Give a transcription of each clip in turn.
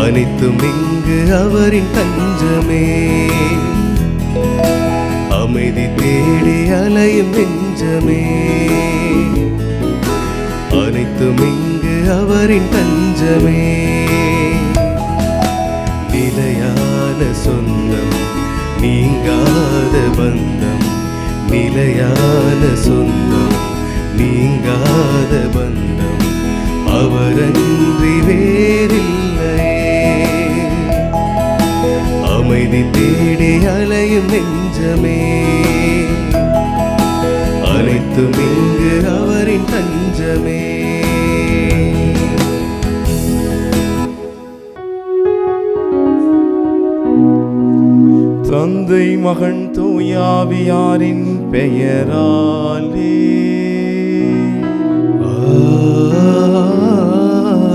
அனைத்தும் இங்கு அவரின் தஞ்சமே. அமைதி தேடி அலையும் நெஞ்சமே, அனைத்தும் இங்கு அவரின் தஞ்சமே. நிலையான சொந்தம், நீங்காத பந்தம், நிலையான சொந்தம், நீங்காத பந்தம், அவரன்றி வேறில்லையே. அமைதி தேடி அலையும் நெஞ்சமே, அனைத்தும் இங்கு அவரின் தஞ்சமே. தந்தை மகன் தூயாவியாரின் பெயராலே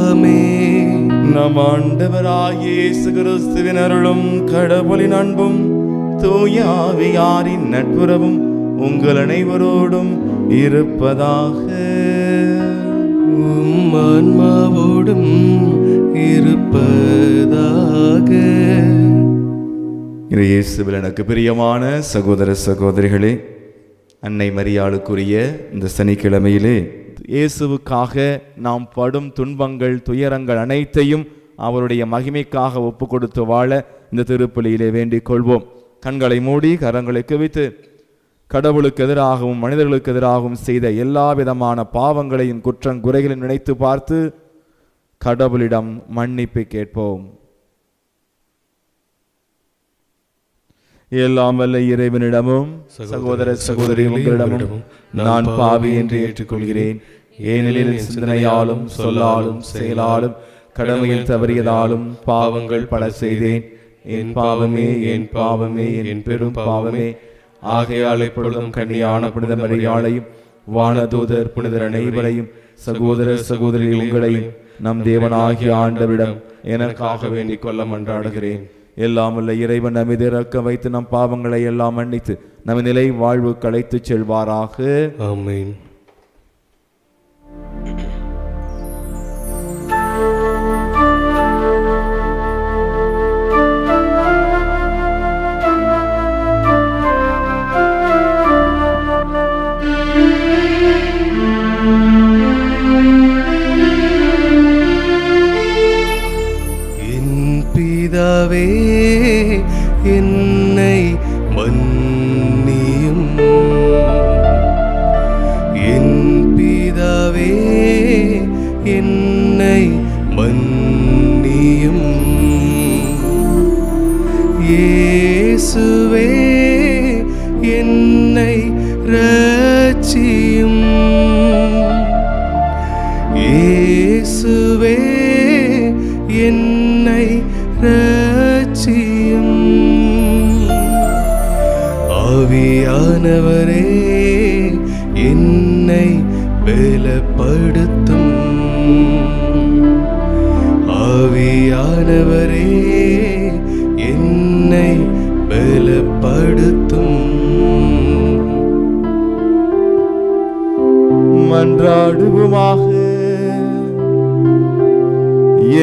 ஆமென். நம் ஆண்டவராகிய இயேசு கிறிஸ்துவின் அருளும் கடவுளின் அன்பும் தூயாவியாரின் நட்புறவும் உங்கள் அனைவரோடும் இருப்பதாக. உம் ஆன்மாவோடும் இருப்பதாக. இயேசுவில் எனக்கு பிரியமான சகோதர சகோதரிகளே, அன்னை மரியாளுக்குரிய இந்த சனிக்கிழமையிலே இயேசுவுக்காக நாம் படும் துன்பங்கள் துயரங்கள் அனைத்தையும் அவருடைய மகிமைக்காக ஒப்பு கொடுத்து வாழ இந்த திருப்பலியிலே வேண்டிக் கொள்வோம். கண்களை மூடி கரங்களை குவித்து கடவுளுக்கு எதிராகவும் மனிதர்களுக்கு எதிராகவும் செய்த எல்லா விதமான பாவங்களையும் குற்றங்குறைகளையும் நினைத்து பார்த்து கடவுளிடம் மன்னிப்பு கேட்போம். எல்லாம் வல்ல இறைவனிடமும் சகோதர சகோதரி உங்களிடமும் நான் பாவி என்று ஏற்றுக்கொள்கிறேன். ஏனெனில் சிந்தனையாலும் சொல்லாலும் செயலாலும் கடமையில் தவறியதாலும் பாவங்கள் பல செய்தேன். என் பாவமே என் பாவமே என் பெரும் பாவமே. ஆகையால் எப்பொழுதும் கன்னியான புனித மரியாளையும் வானதூதர் புனிதர் அனைவரையும் சகோதர சகோதரி உங்களையும் நம் தேவனாகிய ஆண்டவரிடம் எனக்காக வேண்டிக் கொள்ள மன்றாடுகிறேன். எல்லாம் உள்ள இறைவன் நம்மை இறக்க வைத்து நம் பாவங்களை எல்லாம் மன்னித்து நம் நிலை வாழ்வு களைத்து செல்வாராக. ஆமென். என்னை மன்னியும், என் பிதாவே என்னை மன்னியும். இயேசுவே என்னை இரட்சியும், இயேசுவே என்னை இரட்சியும். ஆவியானவரே என்னை பலப்படுத்தும், ஆவியானவரே என்னை பலப்படுத்தும். மன்றாடுவோமாக.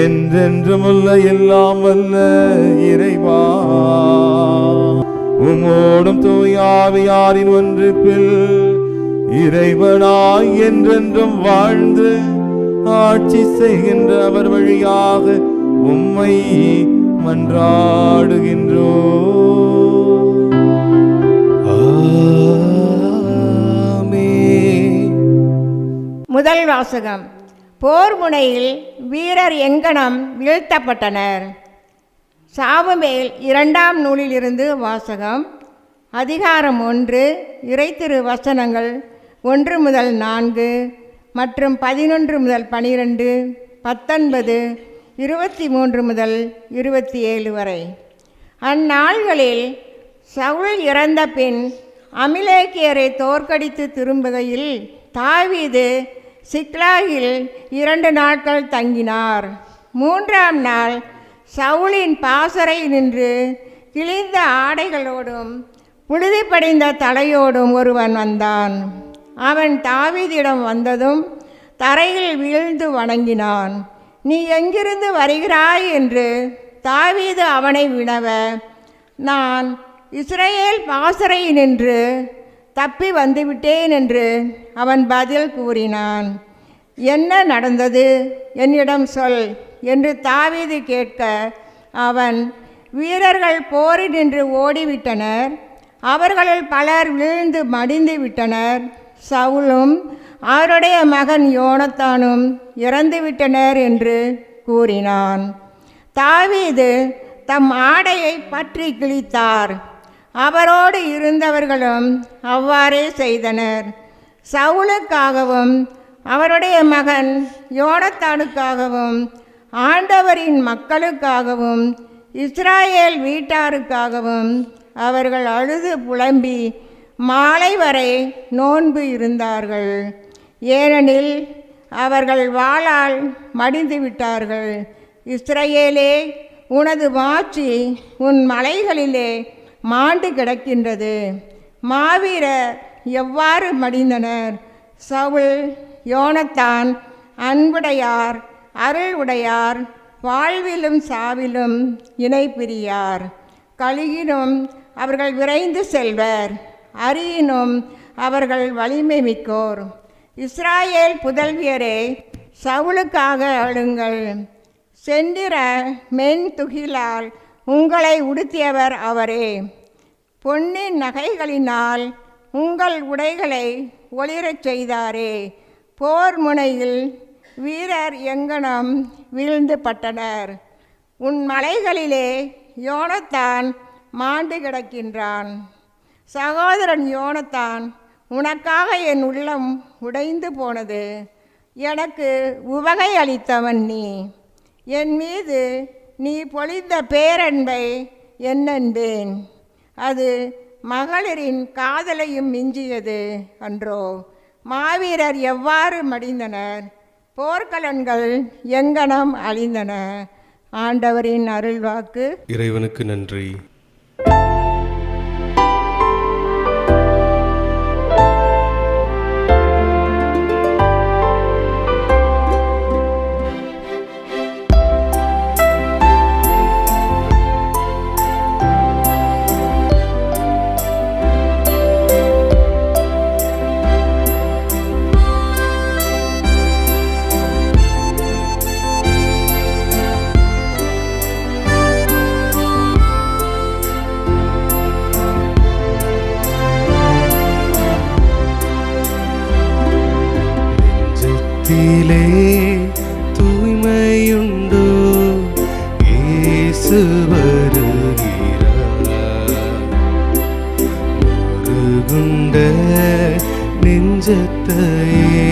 என்றென்றுமுள்ள எல்லாம் வல்ல இறைவா, உம்மோடும் தூயாவியாரின் ஒன்றிப்பில் இறைவனாய் என்றென்றும் வாழ்ந்து ஆட்சி செய்கின்ற அவர் வழியாக உம்மை மன்றாடுகின்றோம். ஆமென். முதல் வாசகம். போர் முனையில் வீரர் எங்கனம் வீழ்த்தப்பட்டனர். சாமுவேல் 2ஆம் நூலிலிருந்து வாசகம். அதிகாரம் 1, இறைத்திரு வசனங்கள் 1 முதல் 4 மற்றும் 11 முதல் 12, 19, 23 முதல் 27 வரை. அந்நாள்களில் சவுல் இறந்த பின் அமிலேக்கியரை தோற்கடித்து திரும்புகையில் தாவீது சிக்லாகில் 2 நாட்கள் தங்கினார். 3ஆம் நாள் சவுலின் பாசறை நின்று கிழிந்த ஆடைகளோடும் புழுதி படிந்த தலையோடும் ஒருவன் வந்தான். அவன் தாவீதிடம் வந்ததும் தரையில் வீழ்ந்து வணங்கினான். நீ எங்கிருந்து வருகிறாய் என்று தாவீது அவனை வினவ, நான் இஸ்ரவேல் பாசறையினின்று தப்பி வந்துவிட்டேன் என்று அவன் பதில் கூறினான். என்ன நடந்தது, என்னிடம் சொல் என்று தாவீது கேட்க, அவன், வீரர்கள் போரினின்று ஓடிவிட்டனர், அவர்களில் பலர் வீழ்ந்து மடிந்து விட்டனர், சவுலும் அவருடைய மகன் யோனத்தானும் இறந்துவிட்டனர் என்று கூறினான். தாவீது தம் ஆடையை பற்றி கிழித்தார். அவரோடு இருந்தவர்களும் அவ்வாறே செய்தனர். சவுலுக்காகவும் அவருடைய மகன் யோனத்தானுக்காகவும் ஆண்டவரின் மக்களுக்காகவும் இஸ்ராயேல் வீட்டாருக்காகவும் அவர்கள் அழுது புலம்பி மாலை வரை நோன்பு இருந்தார்கள். ஏனெனில் அவர்கள் வாளால் மடிந்து விட்டார்கள். இஸ்ரவேலே, உனது மாட்சி உன் மலைகளிலே மாண்டு கிடக்கின்றது. மாவீரர் எவ்வாறு மடிந்தனர்! சவுல், யோனத்தான் அன்புடையார், அருள் உடையார், வாழ்விலும் சாவிலும் இணை பிரியார். கழுகினும் அவர்கள் விரைந்து செல்வர், அரியினும் அவர்கள் வலிமை மிக்கோர். இஸ்ராயேல் புதல்வியரே, சவுலுக்காக அழுங்கள். செந்திர மென் துகிலால் உங்களை உடுத்தியவர் அவரே. பொன்னின் நகைகளினால் உங்கள் உடைகளை ஒளிரச் செய்தாரே. போர் முனையில் வீரர் எங்கனம் வீழ்ந்து பட்டனர். உன் மலைகளிலே யோனத்தான் மாண்டு கிடக்கின்றான். சகோதரன் யோனத்தான், உனக்காக என் உள்ளம் உடைந்து போனது. எனக்கு உவகை அளித்தவன் நீ. என் மீது நீ பொழிந்த பேரன்பை என்னென்பேன்? அது மகளிரின் காதலையும் மிஞ்சியது அன்றோ? மாவீரர் எவ்வாறு மடிந்தனர், போர்க்கலன்கள் எங்கனம் அழிந்தன. ஆண்டவரின் அருள்வாக்கு. இறைவனுக்கு நன்றி. ிலே தூய்மையுண்டோ, இயேசு வருகிறார். முருகுண்ட நெஞ்சத்தையே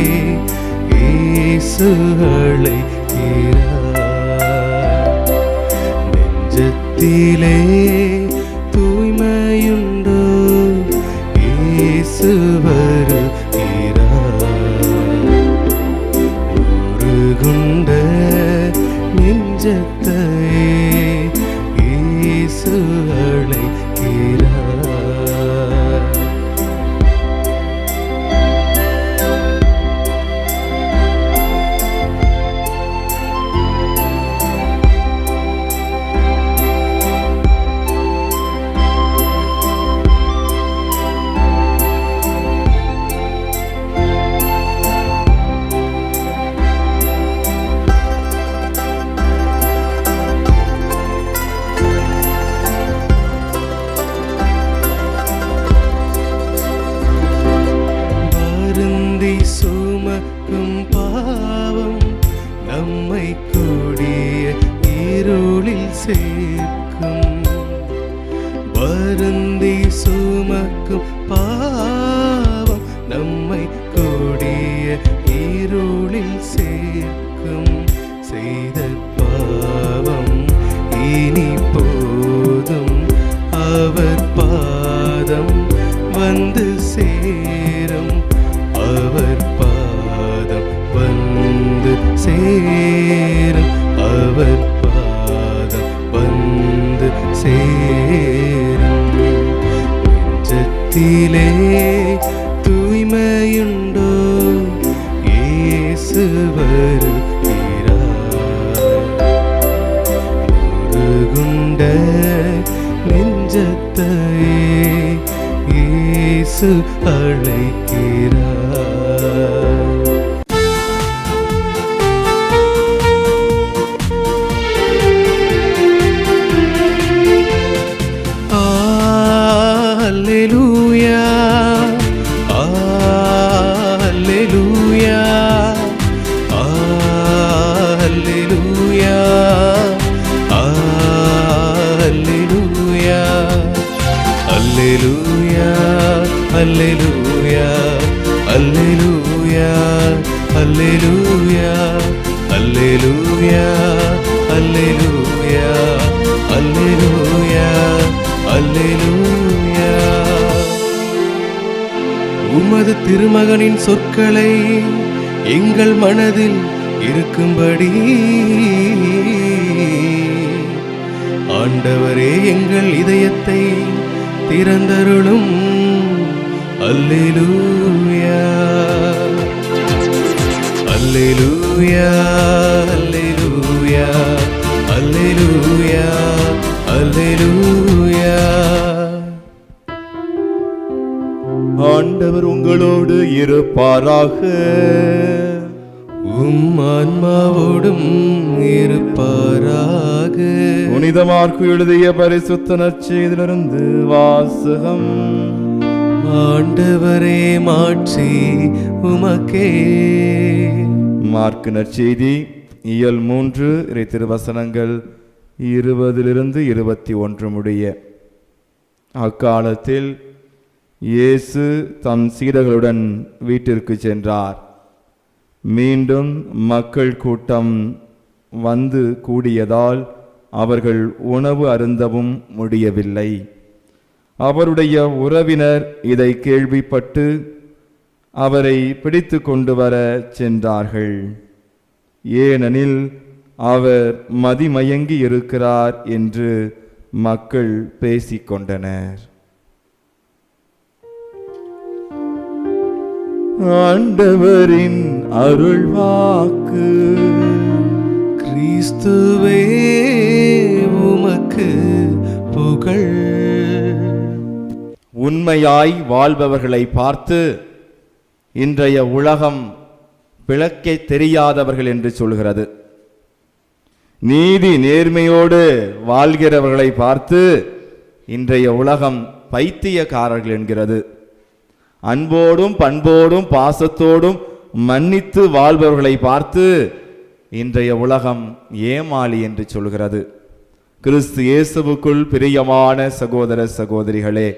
இயேசு அழைக்கிறார். நெஞ்சத்திலே தூய்மையுண்டோ, இயேசு வருகிறார். குண்ட நெஞ்சத்தையே இயேசு அழைக்கிறார். சுமக்கும் பாவம் நம்மை கூடிய இருளில் சேர்க்கும். வருந்தி சுமக்கும் பாவம் நம்மை கூடிய இருளில் சேர்க்கும். செய்த பாவம் இனி போதும், அவர் பாதம் வந்து சேரும். அவர் பாதம் வந்து சேரும். அவர் பாதம் வந்து சேரும். நெஞ்சத்திலே தூய்மையுண்டோ, இயேசு அல்லேலூயா அல்லேலூயா அல்லேலூயா அல்லேலூயா அல்லேலூயா அல்லேலூயா அல்லேலூயா அல்லேலூயா. உமது திருமகனின் சொற்களை எங்கள் மனதில் இருக்கும்படி ஆண்டவரே எங்கள் இதயத்தை திறந்தருளும். அல்லேலூயா அல்லேலூயா அல்லேலூயா அல்லேலூயா அல்லேலூயா. ஆண்டவர் உங்களோடு இருப்பாராக. உம் ஆன்மாவோடும் இருப்பாராக. புனித மார்க்கு எழுதிய பரிசுத்த நற்செய்தியிலிருந்து வாசகம். ஆண்டவரே மாட்சி உமக்கே. மார்க்கு நற்செய்தி இயல் 3 இறை திருவசனங்கள் 20-21 முடிய. அக்காலத்தில் இயேசு தம் சீடர்களுடன் வீட்டிற்கு சென்றார். மீண்டும் மக்கள் கூட்டம் வந்து கூடியதால் அவர்கள் உணவு அருந்தவும் முடியவில்லை. அவருடைய உறவினர் இதை கேள்விப்பட்டு அவரை பிடித்து கொண்டு வர சென்றார்கள். ஏனெனில் அவர் மதிமயங்கி இருக்கிறார் என்று மக்கள் பேசிக்கொண்டனர். ஆண்டவரின் அருள்வாக்கு. கிறிஸ்துவே உமக்கு புகழ். உண்மையாய் வாழ்பவர்களை பார்த்து இன்றைய உலகம் விளக்கே தெரியாதவர்கள் என்று சொல்கிறது. நீதி நேர்மையோடு வாழ்கிறவர்களை பார்த்து இன்றைய உலகம் பைத்தியக்காரர்கள் என்கிறது. அன்போடும் பண்போடும் பாசத்தோடும் மன்னித்து வாழ்பவர்களை பார்த்து இன்றைய உலகம் ஏமாளி என்று சொல்கிறது. கிறிஸ்து இயேசுவுக்குள் பிரியமான சகோதர சகோதரிகளே,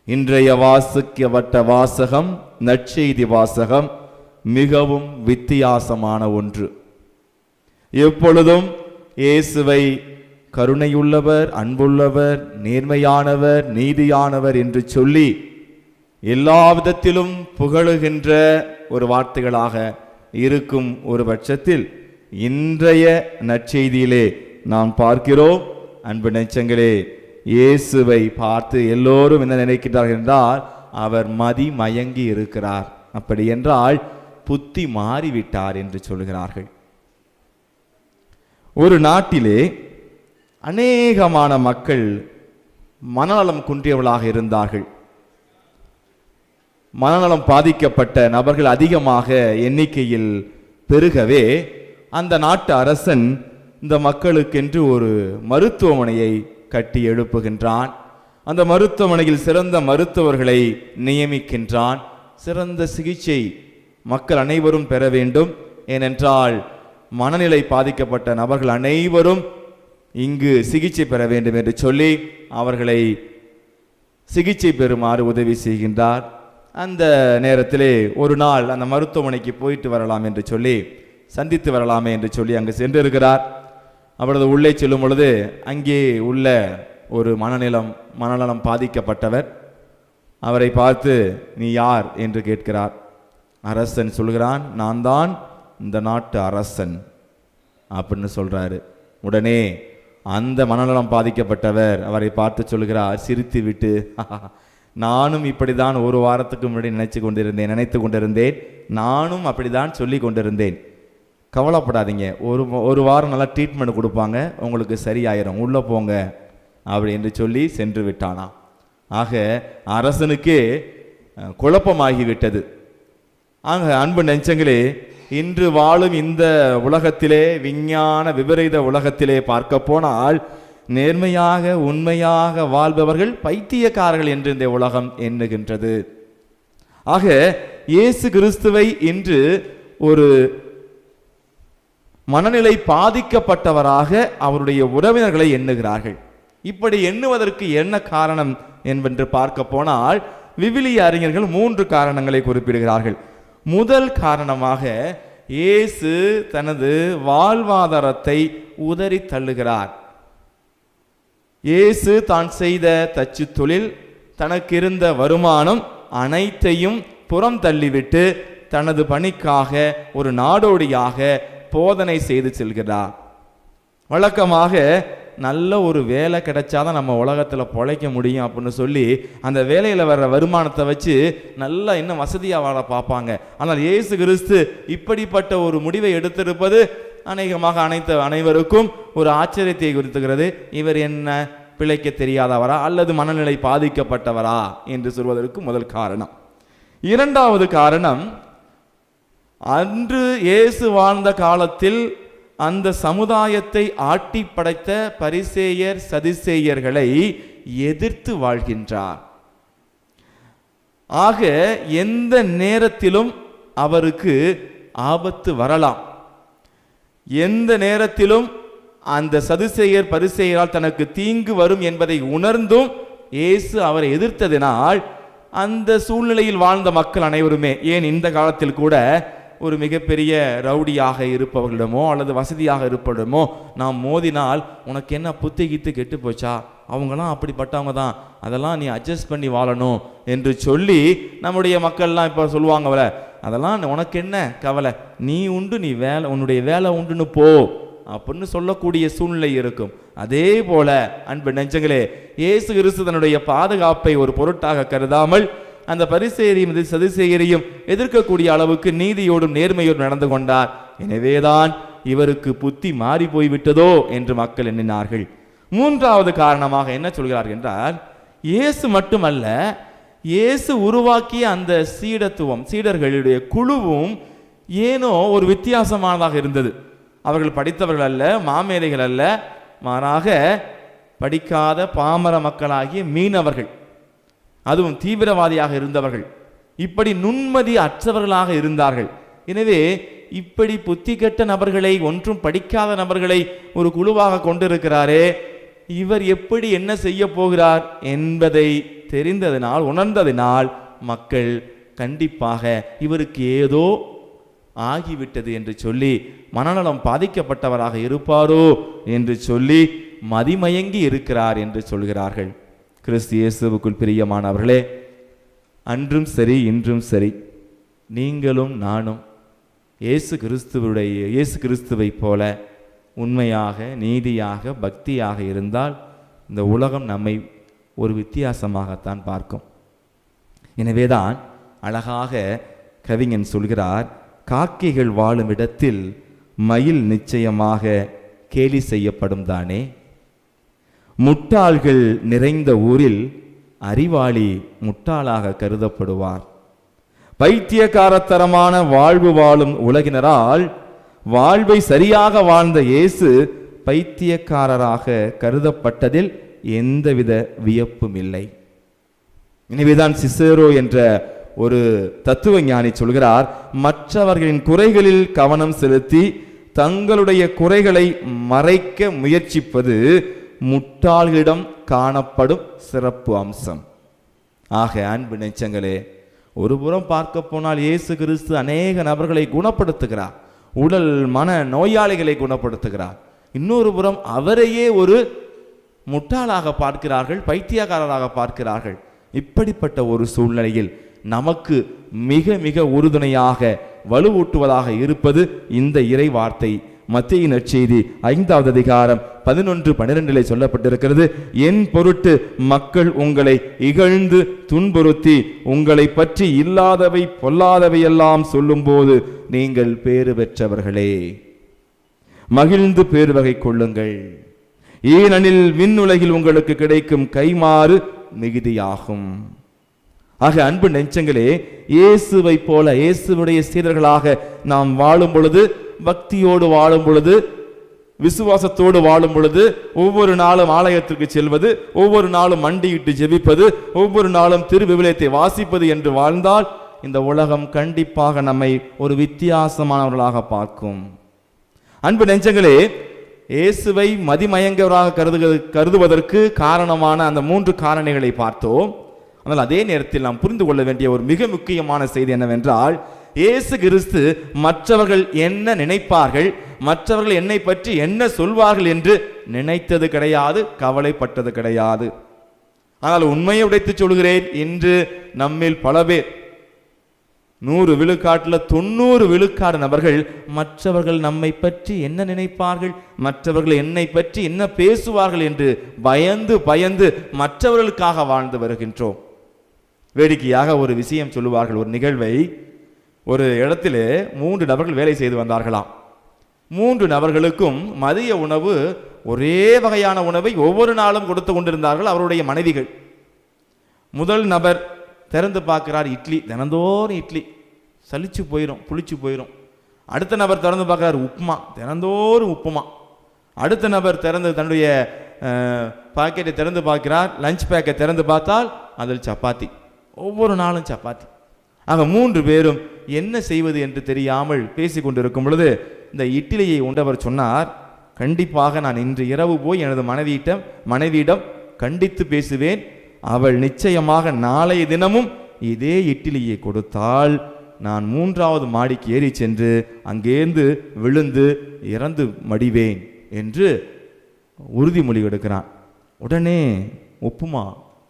இன்றைய வாசிக்கப்பட்ட வாசகம், நற்செய்தி வாசகம் மிகவும் வித்தியாசமான ஒன்று. எப்பொழுதும் இயேசுவை கருணையுள்ளவர், அன்புள்ளவர், நேர்மையானவர், நீதியானவர் என்று சொல்லி எல்லா விதத்திலும் புகழுகின்ற ஒரு வார்த்தைகளாக இருக்கும் ஒரு பட்சத்தில் இன்றைய நற்செய்தியிலே நாம் பார்க்கிறோம், அன்பு நெஞ்சங்களே, இயேசுவை பார்த்து எல்லோரும் என்ன நினைக்கிறார்கள் என்றால் அவர் மதி மயங்கி இருக்கிறார், அப்படி என்றால் புத்தி மாறிவிட்டார் என்று சொல்கிறார்கள். ஒரு நாட்டிலே அநேகமான மக்கள் மனநலம் குன்றியவர்களாக இருந்தார்கள். மனநலம் பாதிக்கப்பட்ட நபர்கள் அதிகமாக எண்ணிக்கையில் பெருகவே அந்த நாட்டு அரசன் இந்த மக்களுக்கென்று ஒரு மருத்துவமனையை கட்டி எழுப்புகின்றான். அந்த மருத்துவமனையில் சிறந்த மருத்துவர்களை நியமிக்கின்றான். சிறந்த சிகிச்சை மக்கள் அனைவரும் பெற வேண்டும். ஏனென்றால் மனநிலை பாதிக்கப்பட்ட நபர்கள் அனைவரும் இங்கு சிகிச்சை பெற வேண்டும் என்று சொல்லி அவர்களை சிகிச்சை பெறுமாறு உதவி செய்கின்றார். அந்த நேரத்திலே ஒரு நாள் அந்த மருத்துவமனைக்கு போயிட்டு வரலாம் என்று சொல்லி, சந்தித்து வரலாமே என்று சொல்லி அங்கு சென்றிருக்கிறார். அவரது உள்ளே செல்லும் பொழுது அங்கே உள்ள ஒரு மனநலம் பாதிக்கப்பட்டவர் அவரை பார்த்து நீ யார் என்று கேட்கிறார். அரசன் சொல்கிறான், நான் தான் இந்த நாட்டு அரசன் அப்படின்னு சொல்றாரு. உடனே அந்த மனநலம் பாதிக்கப்பட்டவர் அவரை பார்த்து சொல்கிறார், சிரித்து விட்டு, நானும் இப்படிதான் ஒரு வாரத்துக்கு முன்னாடி நினைத்து கொண்டிருந்தேன், நானும் அப்படிதான் சொல்லி கொண்டிருந்தேன், கவலைப்படாதீங்க, ஒரு வாரம் நல்லா ட்ரீட்மெண்ட் கொடுப்பாங்க, உங்களுக்கு சரியாயிரும், உள்ளே போங்க அப்படி என்று சொல்லி சென்று விட்டானா. ஆக அரசனுக்கே குழப்பமாகிவிட்டது. ஆக அன்பு நெஞ்சங்களே, இன்று வாழும் இந்த உலகத்திலே, விஞ்ஞான விபரீத உலகத்திலே பார்க்க போனால் நேர்மையாக உண்மையாக வாழ்பவர்கள் பைத்தியக்காரர்கள் என்று இந்த உலகம் எண்ணுகின்றது. ஆக இயேசு கிறிஸ்துவை இன்று ஒரு மனநிலை பாதிக்கப்பட்டவராக அவருடைய உறவினர்களை எண்ணுகிறார்கள். இப்படி எண்ணுவதற்கு என்ன காரணம் என்று பார்க்க போனால் விவிலிய அறிஞர்கள் 3 காரணங்களை குறிப்பிடுகிறார்கள். முதல் காரணமாக இயேசு தனது வாழ்வாதாரத்தை உதறி தள்ளுகிறார். இயேசு தான் செய்த தச்சு தொழில், தனக்கு இருந்த வருமானம் அனைத்தையும் புறம் தள்ளிவிட்டு தனது பணிக்காக ஒரு நாடோடியாக போதனை செய்து செல்கிறார். வழக்கமாக நல்ல ஒரு வேலை கிடைச்சாதான் நம்ம உலகத்தில் பொழைக்க முடியும் அப்படின்னு சொல்லி அந்த வேலையில் வர்ற வருமானத்தை வச்சு நல்லா இன்னும் வசதியாக வாழ பார்ப்பாங்க. ஆனால் இயேசு கிறிஸ்து இப்படிப்பட்ட ஒரு முடிவை எடுத்திருப்பது அநேகமாக அனைவருக்கும் ஒரு ஆச்சரியத்தை குறித்துகிறது. இவர் என்ன பிழைக்க தெரியாதவரா அல்லது மனநிலை பாதிக்கப்பட்டவரா என்று சொல்வதற்கு முதல் காரணம். இரண்டாவது காரணம், அன்று இயேசு வாழ்ந்த காலத்தில் அந்த சமுதாயத்தை ஆட்டி படைத்த பரிசேயர் சதுசேயர்களை எதிர்த்து வாழ்கின்றார். ஆக எந்த நேரத்திலும் அவருக்கு ஆபத்து வரலாம். எந்த நேரத்திலும் அந்த சதுசேயர் பரிசேயரால் தனக்கு தீங்கு வரும் என்பதை உணர்ந்தும் இயேசு அவரை எதிர்த்ததினால் அந்த சூழ்நிலையில் வாழ்ந்த மக்கள் அனைவருமே, ஏன் இந்த காலத்தில் கூட ஒரு மிகப்பெரிய ரவுடியாக இருப்பவர்களிடமோ அல்லது வசதியாக இருப்பவரிடமோ நாம் மோதினால் உனக்கு என்ன புத்தி கீத்து கெட்டு போச்சா, அவங்களாம் அப்படிப்பட்டவங்க தான், அதெல்லாம் நீ அட்ஜஸ்ட் பண்ணி வாழணும் என்று சொல்லி நம்முடைய மக்கள்லாம் இப்போ சொல்லுவாங்கல்ல, அதெல்லாம் உனக்கு என்ன கவலை, நீ உண்டு, நீ வேலை, உன்னுடைய வேலை உண்டுன்னு போ அப்படின்னு சொல்லக்கூடிய சூழ்நிலை இருக்கும். அதே போல அன்பு நெஞ்சங்களே, இயேசு கிறிஸ்து தன்னுடைய பாதுகாப்பை ஒரு பொருட்டாக கருதாமல் அந்த பரிசேயரையும் சதுசேயரையும் எதிர்க்கக்கூடிய அளவுக்கு நீதியோடும் நேர்மையோடும் நடந்து கொண்டார். எனவேதான் இவருக்கு புத்தி மாறி போய்விட்டதோ என்று மக்கள் எண்ணினார்கள். மூன்றாவது காரணமாக என்ன சொல்கிறார்கள் என்றால், இயேசு மட்டுமல்ல, இயேசு உருவாக்கிய அந்த சீடர்களுடைய குழுவும் ஏனோ ஒரு வித்தியாசமானதாக இருந்தது. அவர்கள் படித்தவர்கள் அல்ல, மாமேதைகள் அல்ல, மாறாக படிக்காத பாமர மக்களாகிய மீனவர்கள், அதுவும் தீவிரவாதியாக இருந்தவர்கள், இப்படி நுண்மதி அற்றவர்களாக இருந்தார்கள். எனவே இப்படி புத்தி கெட்ட நபர்களை, ஒன்றும் படிக்காத நபர்களை ஒரு குழுவாக கொண்டிருக்கிறாரே, இவர் எப்படி என்ன செய்ய போகிறார் என்பதை தெரிந்ததினால், உணர்ந்ததினால் மக்கள் கண்டிப்பாக இவருக்கு ஏதோ ஆகிவிட்டது என்று சொல்லி மனநலம் பாதிக்கப்பட்டவராக இருப்பாரோ என்று சொல்லி மதிமயங்கி இருக்கிறார் என்று சொல்கிறார்கள். கிறிஸ்து இயேசுவுக்குள் பிரியமானவர்களே, அன்றும் சரி இன்றும் சரி நீங்களும் நானும் இயேசு கிறிஸ்துவை போல உண்மையாக, நீதியாக, பக்தியாக இருந்தால் இந்த உலகம் நம்மை ஒரு வித்தியாசமாகத்தான் பார்க்கும். எனவேதான் அழகாக கவிஞன் சொல்கிறார், காக்கைகள் வாழும் இடத்தில் மயில் நிச்சயமாக கேலி செய்யப்படும் தானே, முட்டாள்கள் நிறைந்த ஊரில் அறிவாளி முட்டாளாக கருதப்படுவார். பைத்தியக்காரத்தரமான வாழ்வு வாழும் உலகினரால் வாழ்வை சரியாக வாழ்ந்த இயேசு பைத்தியக்காரராக கருதப்பட்டதில் எந்தவித வியப்பும் இல்லை. எனவேதான் சிசேரோ என்ற ஒரு தத்துவ ஞானி சொல்கிறார், மற்றவர்களின் குறைகளில் கவனம் செலுத்தி தங்களுடைய குறைகளை மறைக்க முயற்சிப்பது முட்டாள்களிடம் காணப்படும் சிறப்பு அம்சம். ஆக அன்பு நெஞ்சங்களே, ஒரு புறம் பார்க்க போனால் இயேசு கிறிஸ்து அநேக நபர்களை குணப்படுத்துகிறார், உடல் மன நோயாளிகளை குணப்படுத்துகிறார். இன்னொரு புறம் அவரையே ஒரு முட்டாளாக பார்க்கிறார்கள், பைத்தியக்காரராக பார்க்கிறார்கள். இப்படிப்பட்ட ஒரு சூழ்நிலையில் நமக்கு மிக மிக உறுதுணையாக வலுவூட்டுவதாக இருப்பது இந்த இறை வார்த்தை. மத்தேயு நற்செய்தி 5வது அதிகாரம் 11-12 சொல்லப்பட்டிருக்கிறது, என் பொருட்டு மக்கள் உங்களை இகழ்ந்து துன்புறுத்தி உங்களை பற்றி இல்லாதவை பொல்லாதவை எல்லாம் சொல்லும்போது நீங்கள் பேறு பெற்றவர்களே, மகிழ்ந்து பேறு வகை கொள்ளுங்கள், ஏனெனில் விண்ணுலகில் உங்களுக்கு கிடைக்கும் கைமாறு மிகுதியாகும். ஆக அன்பு நெஞ்சங்களே, இயேசுவை போல இயேசுவுடைய சீடர்களாக நாம் வாழும் பொழுது, பக்தியோடு வாழும் பொழுது, விசுவாசத்தோடு வாழும் பொழுது, ஒவ்வொரு நாளும் ஆலயத்திற்கு செல்வது, ஒவ்வொரு நாளும் மண்டியிட்டு ஜெபிப்பது, ஒவ்வொரு நாளும் திருவிவிலியத்தை வாசிப்பது என்று வாழ்ந்தால் இந்த உலகம் கண்டிப்பாக நம்மை ஒரு வித்தியாசமானவர்களாக பார்க்கும். அன்பு நெஞ்சங்களே, இயேசுவை மதிமயங்கவராக கருதுவதற்கு காரணமான அந்த 3 காரணிகளை பார்த்தோம். ஆனால் அதே நேரத்தில் நாம் புரிந்து கொள்ள வேண்டிய ஒரு மிக முக்கியமான செய்தி என்னவென்றால், இயேசு கிறிஸ்து மற்றவர்கள் என்ன நினைப்பார்கள், மற்றவர்கள் என்னை பற்றி என்ன சொல்வார்கள் என்று நினைத்தது கிடையாது, கவலைப்பட்டது கிடையாது. ஆனால் உண்மையை உடைத்து சொல்கிறேன், இன்று நம்மில் பல பேர் 100 விழுக்காட்டில் 90 விழுக்காடு நபர்கள் மற்றவர்கள் நம்மை பற்றி என்ன நினைப்பார்கள், மற்றவர்கள் என்னை பற்றி என்ன பேசுவார்கள் என்று பயந்து பயந்து மற்றவர்களுக்காக வாழ்ந்து வருகின்றோம். வேடிக்கையாக ஒரு விஷயம் சொல்லுவார்கள். ஒரு நிகழ்வை, ஒரு இடத்திலே 3 நபர்கள் வேலை செய்து வந்தார்களாம். 3 நபர்களுக்கும் மதிய உணவு ஒரே வகையான உணவை ஒவ்வொரு நாளும் கொடுத்து கொண்டிருந்தார்கள் அவருடைய மனைவிகள். முதல் நபர் திறந்து பார்க்கிறார், இட்லி, தினந்தோறும் இட்லி, சலிச்சு போயிடும், புளிச்சு போயிடும். அடுத்த நபர் திறந்து பார்க்கிறார், உப்புமா, தினந்தோறும் உப்புமா. அடுத்த நபர் திறந்து தன்னுடைய பாக்கெட்டை திறந்து பார்க்கிறார், லஞ்ச் பேக்கை திறந்து பார்த்தால் அதில் சப்பாத்தி, ஒவ்வொரு நாளும் சப்பாத்தி. ஆக 3 பேரும் என்ன செய்வது என்று தெரியாமல் பேசி கொண்டிருக்கும் பொழுது இந்த இட்லியை உண்டவர் சொன்னார், கண்டிப்பாக நான் இன்று இரவு போய் எனது மனைவியிடம் கண்டித்து பேசுவேன். அவள் நிச்சயமாக நாளைய தினமும் இதே இட்லியை கொடுத்தால் நான் 3வது மாடிக்கு ஏறி சென்று அங்கேந்து விழுந்து இறந்து மடிவேன் என்று உறுதிமொழி எடுக்கிறான். உடனே உப்புமா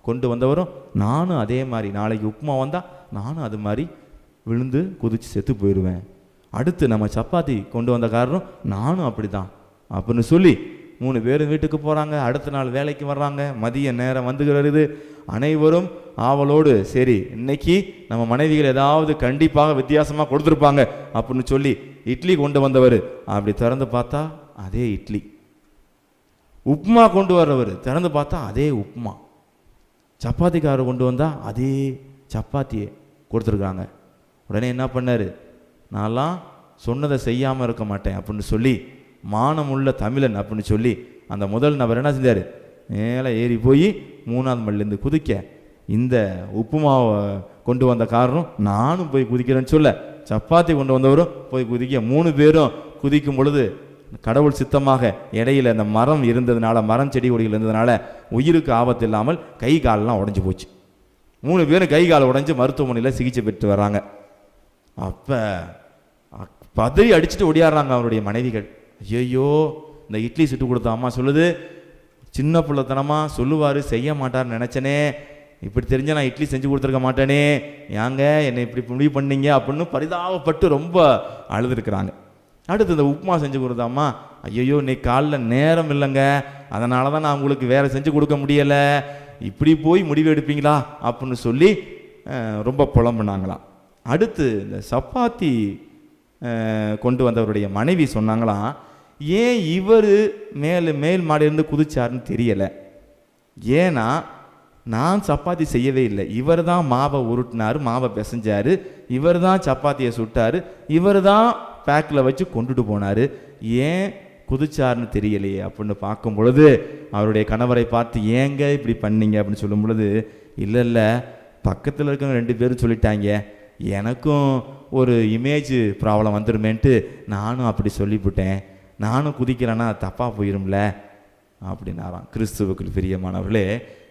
கொண்டு வந்தவரும், நானும் அதே மாதிரி நாளைக்கு உப்புமா வந்தால் நானும் அது மாதிரி விழுந்து குதிச்சு செத்து போயிடுவேன். அடுத்து நம்ம சப்பாத்தி கொண்டு வந்த காரணம் நானும் அப்படி தான் அப்படின்னு சொல்லி 3 பேரும் வீட்டுக்கு போகிறாங்க. அடுத்த நாள் வேலைக்கு வர்றாங்க. மதிய நேரம் வந்துகிறது. அனைவரும் ஆவலோடு, சரி இன்னைக்கு நம்ம மனைவிகள் ஏதாவது கண்டிப்பாக வித்தியாசமாக கொடுத்துருப்பாங்க அப்படின்னு சொல்லி இட்லி கொண்டு வந்தவர் அப்படி திறந்து பார்த்தா அதே இட்லி. உப்புமா கொண்டு வர்றவர் திறந்து பார்த்தா அதே உப்புமா. சப்பாத்திக்காரர் கொண்டு வந்தால் அதே சப்பாத்தியை கொடுத்துருக்காங்க. உடனே என்ன பண்ணார், நான்லாம் சொன்னதை செய்யாமல் இருக்க மாட்டேன் அப்படின்னு சொல்லி, மானமுள்ள தமிழன் அப்படின்னு சொல்லி அந்த முதல் நபர் என்ன செஞ்சார், மேலே ஏறி போய் 3வது மணிலேருந்து குதிக்க, இந்த உப்புமாவை கொண்டு வந்த காரணம் நானும் போய் குதிக்கிறேன்னு சொல்ல, சப்பாத்தி கொண்டு வந்தவரும் போய் குதிக்க, 3 பேரும் குதிக்கும் பொழுது கடவுள் சித்தமாக இடையில அந்த மரம் இருந்ததுனால, மரம் செடி கொடிகள் இருந்ததுனால உயிருக்கு ஆபத்து இல்லாமல் கை காலெலாம் உடஞ்சி போச்சு. 3 பேரும் கை கால் உடஞ்சி மருத்துவமனையில் சிகிச்சை பெற்று வர்றாங்க. அப்போ பதறி அடிச்சுட்டு ஓடியாடுறாங்க அவருடைய மனைவிகள். ஐயோ, இந்த இட்லி சுட்டு கொடுத்த அம்மா சொல்லுது, சின்ன பிள்ளைத்தனமாக சொல்லுவார், செய்ய மாட்டார்னு நினச்சனே, இப்படி தெரிஞ்ச நான் இட்லி செஞ்சு கொடுத்துருக்க மாட்டேனே, ஏங்க என்னை இப்படி முடிவு பண்ணீங்க அப்படின்னு பரிதாபப்பட்டு ரொம்ப அழுதுருக்குறாங்க. அடுத்து இந்த உப்புமா செஞ்சு கொடுத்தாம்மா, ஐயோ இன்னைக்கு காலைல நேரம் இல்லைங்க, அதனால தான் நான் உங்களுக்கு வேறு செஞ்சு கொடுக்க முடியலை, இப்படி போய் முடிவு எடுப்பீங்களா அப்படின்னு சொல்லி ரொம்ப புலம்புனாங்களாம். அடுத்து இந்த சப்பாத்தி கொண்டு வந்தவருடைய மனைவி சொன்னாங்களாம், ஏன் இவர் மேல் மாடியிலிருந்து குதிச்சாருன்னு தெரியலை, ஏன்னா நான் சப்பாத்தி செய்யவே இல்லை, இவர் தான் மாவை உருட்டினார், மாவை பிசைஞ்சார், இவர் தான் சப்பாத்தியை சுட்டார், இவர் தான் பேக்கில் வச்சு கொண்டுட்டு போனார், ஏன் குதிச்சாருன்னு தெரியலையே அப்படின்னு பார்க்கும் பொழுது அவருடைய கணவரை பார்த்து, ஏங்க இப்படி பண்ணீங்க அப்படின்னு சொல்லும் பொழுது, இல்லை பக்கத்தில் இருக்கவங்க 2 பேரும் சொல்லிட்டாங்க, எனக்கும் ஒரு இமேஜ் ப்ராப்ளம் வந்துடுமேன்ட்டு நானும் அப்படி சொல்லிவிட்டேன், நானும் குதிக்கிறேன்னா தப்பாக போயிரும்ல அப்படின்னாராம். கிறிஸ்துவுக்கு பிரியமானவர்களே,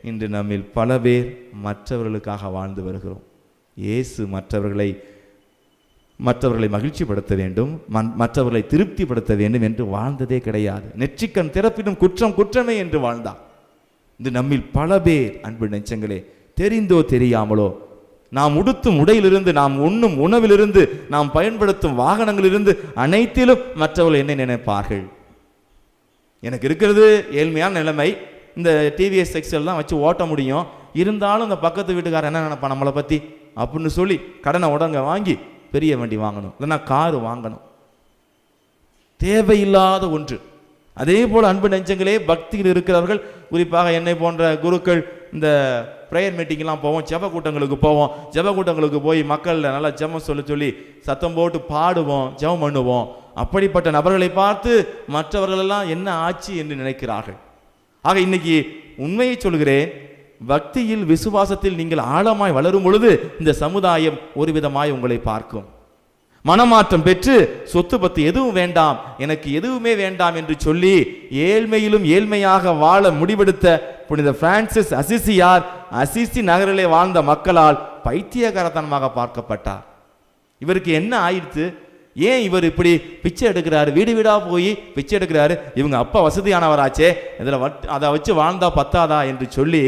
இன்று நம்மில் பல பேர் மற்றவர்களுக்காக வாழ்ந்து வருகிறோம். இயேசு மற்றவர்களை மகிழ்ச்சிப்படுத்த வேண்டும், மற்றவர்களை திருப்திப்படுத்த வேண்டும் என்று வாழ்ந்ததே கிடையாது. நெற்றிக்கண் திறப்பினும் குற்றம் குற்றமே என்று வாழ்ந்தார். இது நம்மில் பல பேர் அன்பு நெஞ்சங்களே, தெரிந்தோ தெரியாமலோ நாம் உடுத்தும் உடையிலிருந்து, நாம் உண்ணும் உணவிலிருந்து, நாம் பயன்படுத்தும் வாகனங்களிலிருந்து அனைத்திலும் மற்றவர்கள் என்ன நினைப்பார்கள். எனக்கு இருக்கிறது ஏழ்மையான நிலைமை, இந்த டிவிஎஸ் எக்ஸல் தான் வச்சு ஓட்ட முடியும், இருந்தாலும் இந்த பக்கத்து வீட்டுக்காரர் என்ன நினைப்பான் நம்மளை பற்றி அப்படின்னு சொல்லி கடனை உடங்க வாங்கி பெரிய வண்டி வாங்கணும், இல்லைன்னா காரு வாங்கணும், தேவையில்லாத ஒன்று. அதே போல் அன்பு நெஞ்சங்களே, பக்தியில் இருக்கிறவர்கள், குறிப்பாக என்னை போன்ற குருக்கள், இந்த ப்ரேயர் மீட்டிங்லாம் போவோம், ஜெப கூட்டங்களுக்கு போவோம், ஜெப கூட்டங்களுக்கு போய் மக்களில் நல்லா ஜெபம் சொல்லி சத்தம் போட்டு பாடுவோம், ஜெபம் பண்ணுவோம். அப்படிப்பட்ட நபர்களை பார்த்து மற்றவர்களெல்லாம் என்ன ஆச்சு என்று நினைக்கிறார்கள். ஆக இன்னைக்கு உண்மையை சொல்கிறேன், பக்தியில் விசுவாசத்தில் நீங்கள் ஆழமாய் வளரும் பொழுது இந்த சமுதாயம் ஒரு விதமாய் உங்களை பார்க்கும். மனமாற்றம் பெற்று சொத்து பத்து எதுவும் வேண்டாம், எனக்கு எதுவுமே வேண்டாம் என்று சொல்லி ஏழ்மையிலும் ஏழ்மையாக வாழ முடிவெடுத்த புனித பிரான்சிஸ் அசிசியார் அசிசி நகரிலே வாழ்ந்த மக்களால் பைத்தியகாரத்தனமாக பார்க்கப்பட்டார். இவருக்கு என்ன ஆயிடுத்து? ஏன் இவர் இப்படி பிச்சை எடுக்கிறாரு? வீடு வீடா போய் பிச்சை எடுக்கிறாரு. இவங்க அப்பா வசதியானவராச்சே, இதில் அதை வச்சு வாழ்ந்தா பத்தாதா என்று சொல்லி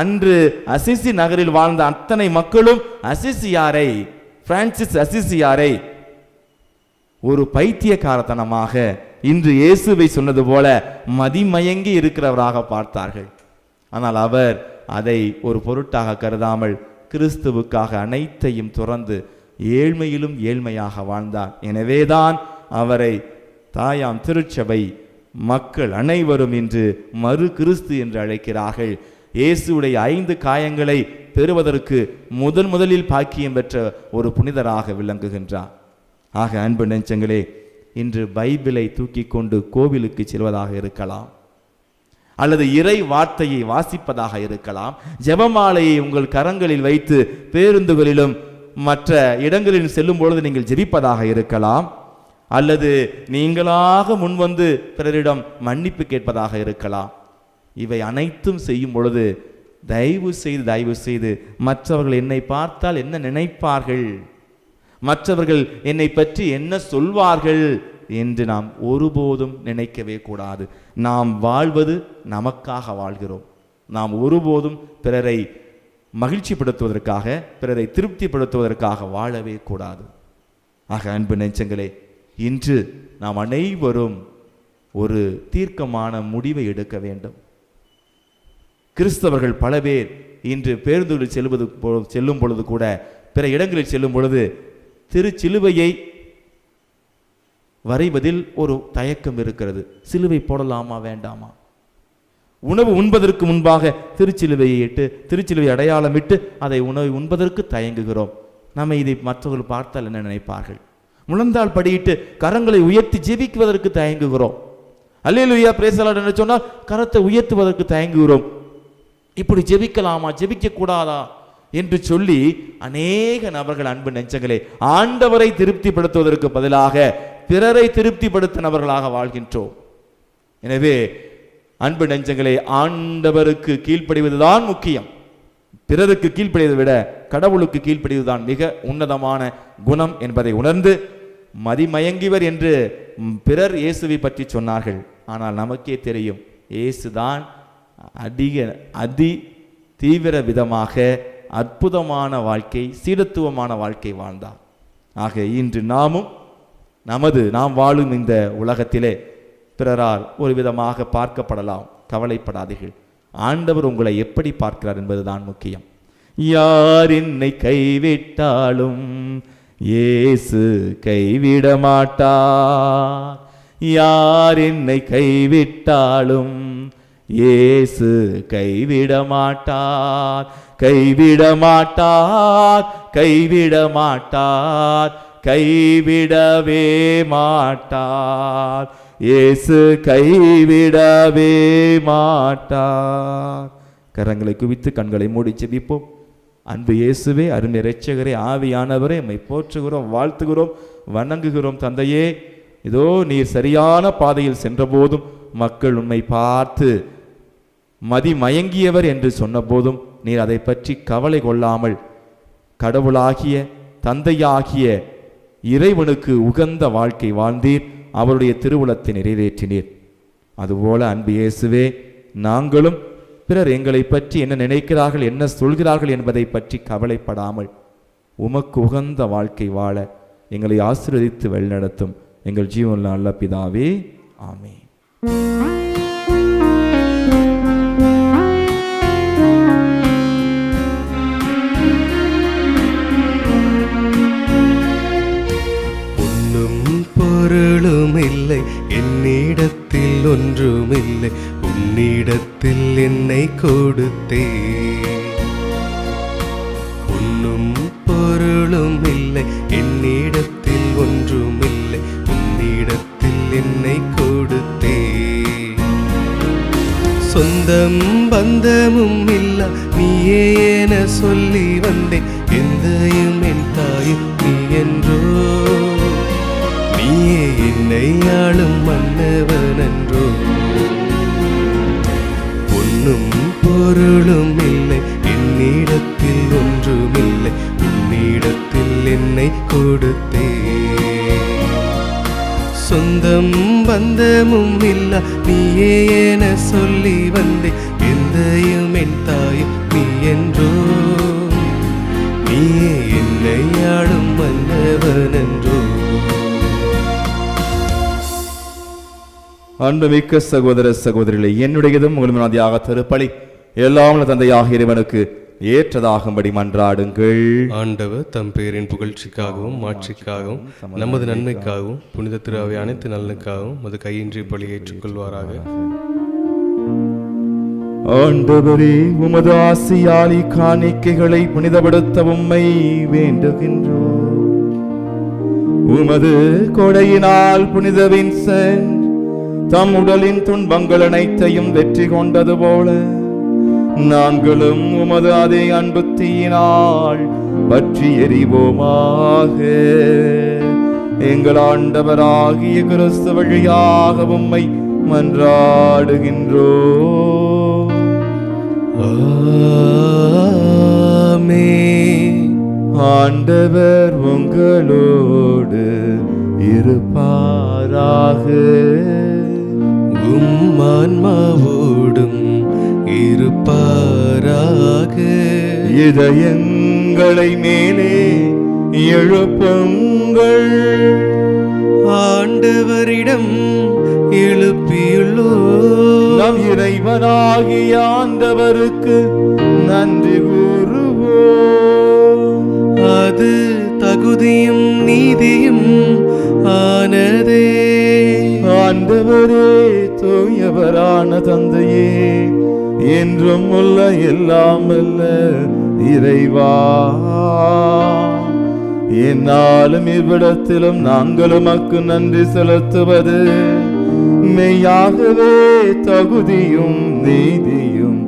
அன்று அசிசி நகரில் வாழ்ந்த அத்தனை மக்களும் அசிசியாரை, பிரான்சிஸ் அசிசியாரை ஒரு பைத்தியக்காரத்தனமாக இன்று இயேசுவை சொன்னது போல மதிமயங்கி இருக்கிறவராக பார்த்தார்கள். ஆனால் அவர் அதை ஒரு பொருட்டாக கருதாமல் கிறிஸ்துவுக்காக அனைத்தையும் துறந்து ஏழ்மையிலும் ஏழ்மையாக வாழ்ந்தார். எனவேதான் அவரை தாயாம் திருச்சபை மக்கள் அனைவரும் இன்று மறு கிறிஸ்து என்று அழைக்கிறார்கள். இயேசுடைய 5 காயங்களை பெறுவதற்கு முதலில் பாக்கியம் பெற்ற ஒரு புனிதராக விளங்குகின்றார். ஆக அன்பு நெஞ்சங்களே, இன்று பைபிளை தூக்கி கொண்டு கோவிலுக்கு செல்வதாக இருக்கலாம், அல்லது இறை வார்த்தையை வாசிப்பதாக இருக்கலாம், ஜெபமாலையை உங்கள் கரங்களில் வைத்து பேருந்துகளிலும் மற்ற இடங்களில் செல்லும் பொழுது நீங்கள் ஜெபிப்பதாக இருக்கலாம், அல்லது நீங்களாக முன்வந்து பிறரிடம் மன்னிப்பு கேட்பதாக இருக்கலாம். இவை அனைத்தும் செய்யும் பொழுது தயவு செய்து மற்றவர்கள் என்னை பார்த்தால் என்ன நினைப்பார்கள், மற்றவர்கள் என்னை பற்றி என்ன சொல்வார்கள் என்று நாம் ஒருபோதும் நினைக்கவே கூடாது. நாம் வாழ்வது நமக்காக வாழ்கிறோம். நாம் ஒருபோதும் பிறரை மகிழ்ச்சிப்படுத்துவதற்காக, பிறரை திருப்திப்படுத்துவதற்காக வாழவே கூடாது. ஆக அன்பு நெஞ்சங்களே, இன்று நாம் அனைவரும் ஒரு தீர்க்கமான முடிவை எடுக்க வேண்டும். கிறிஸ்தவர்கள் பல பேர் இன்று பேருந்துகளில் செல்லும் பொழுது கூட, பிற இடங்களில் செல்லும் பொழுது திருச்சிலுவையை வரைவதில் ஒரு தயக்கம் இருக்கிறது. சிலுவை போடலாமா வேண்டாமா? உணவு உண்பதற்கு முன்பாக திருச்சிலுவையை இட்டு, திருச்சிலுவை அடையாளம் விட்டு அதை உணவை உண்பதற்கு தயங்குகிறோம். நம்ம இதை மற்றவர்கள் பார்த்தால் என்ன நினைப்பார்கள்? முழந்தால் படியிட்டு கரங்களை உயர்த்தி ஜெபிக்குவதற்கு தயங்குகிறோம். அல்லேலூயா பிரேஸ் தி லார்ட் என்று சொன்னால் கரத்தை உயர்த்துவதற்கு தயங்குகிறோம். இப்படி ஜெபிக்கலாமா, ஜெபிக்க கூடாதா என்று சொல்லி அநேக நபர்கள் அன்பு நெஞ்சங்களே ஆண்டவரை திருப்திப்படுத்துவதற்கு பதிலாக பிறரை திருப்திப்படுத்த நபர்களாக வாழ்கின்றோம். எனவே அன்பு நெஞ்சங்களே, ஆண்டவருக்கு கீழ்ப்படிவதுதான் முக்கியம். பிறருக்கு கீழ்ப்படிவதை விட கடவுளுக்கு கீழ்ப்படிவதுதான் மிக உன்னதமான குணம் என்பதை உணர்ந்து மதிமயங்கிவர் என்று பிறர் இயேசுவை பற்றி சொன்னார்கள். ஆனால் நமக்கே தெரியும், இயேசுதான் அதி தீவிர விதமாக அற்புதமான வாழ்க்கை, சீடத்துவமான வாழ்க்கை வாழ்ந்தார். ஆக இன்று நாம் வாழும் இந்த உலகத்திலே பிறரால் ஒரு விதமாக பார்க்கப்படலாம். கவலைப்படாதீர்கள். ஆண்டவர் உங்களை எப்படி பார்க்கிறார் என்பதுதான் முக்கியம். யார் என்னை கைவிட்டாலும் இயேசு கைவிட மாட்டார். யார் என்னை கைவிட்டாலும் இயேசு கைவிட மாட்டார். கைவிட மாட்டார், கைவிட மாட்டார், கைவிடவே மாட்டார். இயேசு கைவிடவே மாட்டார். கரங்களை குவித்து கண்களை மூடி ஜெபிப்போம். அன்பு இயேசுவே, அருமை இரட்சகரே, ஆவியானவரே, உம்மை போற்றுகிறோம், வாழ்த்துகிறோம், வணங்குகிறோம். தந்தையே, இதோ நீர் சரியான பாதையில் சென்ற போதும் மக்கள் உம்மை பார்த்து மதிமயங்கியவர் என்று சொன்ன போதும் நீர் அதை பற்றி கவலை கொள்ளாமல் கடவுளாகிய தந்தையாகிய இறைவனுக்கு உகந்த வாழ்க்கை வாழ்ந்தீர். அவருடைய திருவுளத்தை நிறைவேற்றினீர். அதுபோல அன்பு இயேசுவே, நாங்களும் பிறர் எங்களை பற்றி என்ன நினைக்கிறார்கள், என்ன சொல்கிறார்கள் என்பதை பற்றி கவலைப்படாமல் உமக்கு உகந்த வாழ்க்கை வாழ எங்களை ஆசீர்வதித்து வழிநடத்தும் எங்கள் ஜீவனுள்ள நல்ல பிதாவே, ஆமென். பொருளும் இல்லை என்னிடத்தில், ஒன்றுமில்லை உன்னிடத்தில் என்னை கொடுத்தே. ஒன்றும் பொருளும் இல்லை என்னிடத்தில், ஒன்றுமில்லை உன்னிடத்தில் என்னை கொடுத்தே. சொந்தம் பந்தமும் இல்ல நீயே என சொல்லி வந்தேன். எந்தையும் என் தாயும் நீ என்றோ என்னை ஆளும் மன்னவனன்றோ. பொன்னும் பொருளும் இல்லை என்னிடத்தில் ஒன்றுமில்லை, உன்னிடத்தில் என்னை கொடுத்தே. சொந்தம் பந்தமும் இல்ல நீயே என சொல்லி வந்தே, எந்தையும் என் தாயும் நீ என்றோ. நீயே என்னை ஆளும் மன்னவனன்றோ. அன்புமிக்க சகோதர சகோதரிகளே, என்னுடையதும் உங்களுடைய திருப்பலி எல்லாம் தந்தையாக இறைவனுக்கு ஏற்றதாகும்படி மன்றாடுங்கள். ஆண்டவர் தம் பேரின் புகழ்ச்சிக்காகவும் மாட்சிக்காகவும் நமது நன்மைக்காகவும் புனித திருவை அனைத்து நலனுக்காகவும் அது கையின்றி பலி ஏற்றுக்கொள்வாராக. ஆண்டவரே, உமது ஆசியாலி காணிக்கைகளை புனிதப்படுத்த உம்மை வேண்டுகின்றோம். உமது கொடையினால் புனித வின்சென்ட் தம் உடலின் துன்பங்கள் அனைத்தையும் வெற்றி கொண்டது போல நாங்களும் உமது அதே அன்பு தீயினால் பற்றி எறிவோமாக. எங்கள் ஆண்டவராகிய கிறிஸ்து வழியாக உம்மை மன்றாடுகின்றோம். ஆமென். ஆண்டவர் உங்களோடு இருப்பாராக. ஆன்மாவோடும் இருப்பாராக. இதயங்களை மேலே எழுப்புங்கள். ஆண்டவரிடம் எழுப்பியுள்ளோ. நம் இறைவனாகிய ஆண்டவருக்கு நன்றி கூறுவோம். அது தகுதியும் நீதியும் ஆனதே. ஆண்டவரே, தூயவரான தந்தையே, என்றும் உள்ள எல்லாம் அல்ல இறைவா, என்னாலும் இவ்விடத்திலும் நாங்கள் உமக்கு நன்றி செலுத்துவது மெய்யாகவே தகுதியும் நீதியும்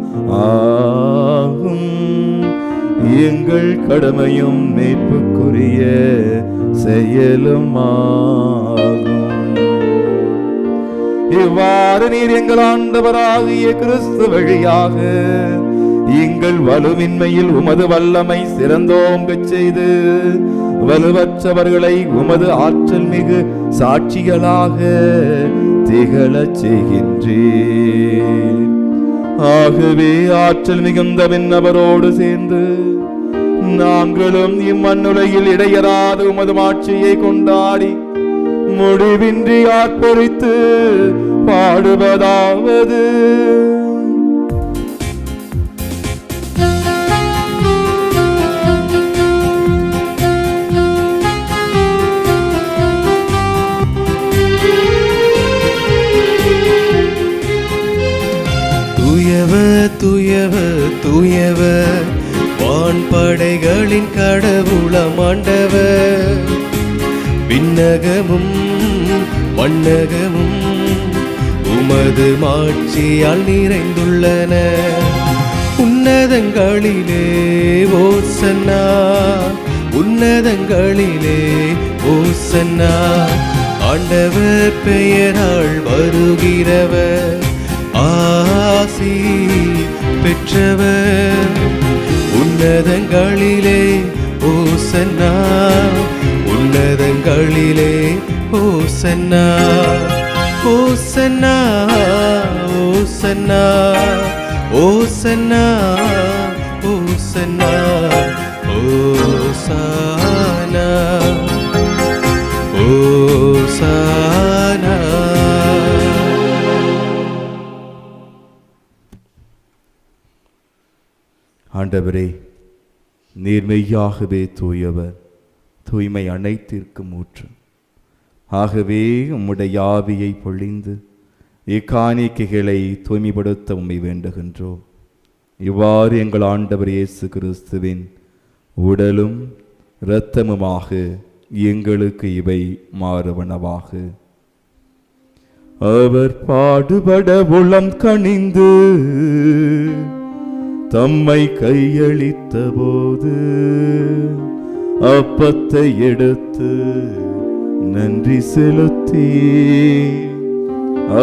ஆகும். எங்கள் கடமையும் மீட்புக்குரிய செயலும் ஆகும். இவ்வாறு நீர் எங்கள் ஆண்டவராகிய கிறிஸ்து வழியாக எங்கள் வலுவின்மையில் உமது வல்லமை சிறந்தோங்கச் செய்து வலுவற்றவர்களை உமது ஆற்றல் மிகு சாட்சிகளாக திகழச் செய்கின்றீர். ஆகவே ஆற்றல் மிகுந்த விண்ணவரோடு சேர்ந்து நாங்களும் இம்மண்ணுலகில் இடையறாத உமது ஆட்சியை கொண்டாடி முடிவின்றி ஆர்ப்பரித்து பாடுவதாவது. தூயவர் தூயவர் தூயவர் வான்படைகளின் கடவுளம் ஆண்டவர். விண்ணகமும் மண்ணகமும் உமது மாட்சியால் நிறைந்துள்ளன. உன்னதங்களிலே ஓசன்னா, உன்னதங்களிலே ஓசன்னா. ஆண்டவர் பெயரால் வருகிறவர் ஆசி பெற்றவர். உன்னதங்களிலே ஓசன்னா, உன்னதங்களிலே ஓசன்னா. ஓசன்னா ஓசன்னா ஓசன்னா ஓசன்னா ஓசானா ஓசானா. ஆண்டவரே, நீர் மெய்யாகவே தூயவர், தூய்மை அனைத்திற்கும் ஊற்று. ஆகவே உம்முடைய ஆவியை பொழிந்து இக்காணிக்கைகளை தூய்மைப்படுத்த உம்மை வேண்டுகின்றோம். இவ்வாறு எங்கள் ஆண்டவர் இயேசு கிறிஸ்துவின் உடலும் இரத்தமுமாக எங்களுக்கு இவை மாறுவனவாக. அவர் பாடுபட உளம் கனிந்து தம்மை கையளித்த போது அப்பத்தை எடுத்து நன்றி செலுத்தி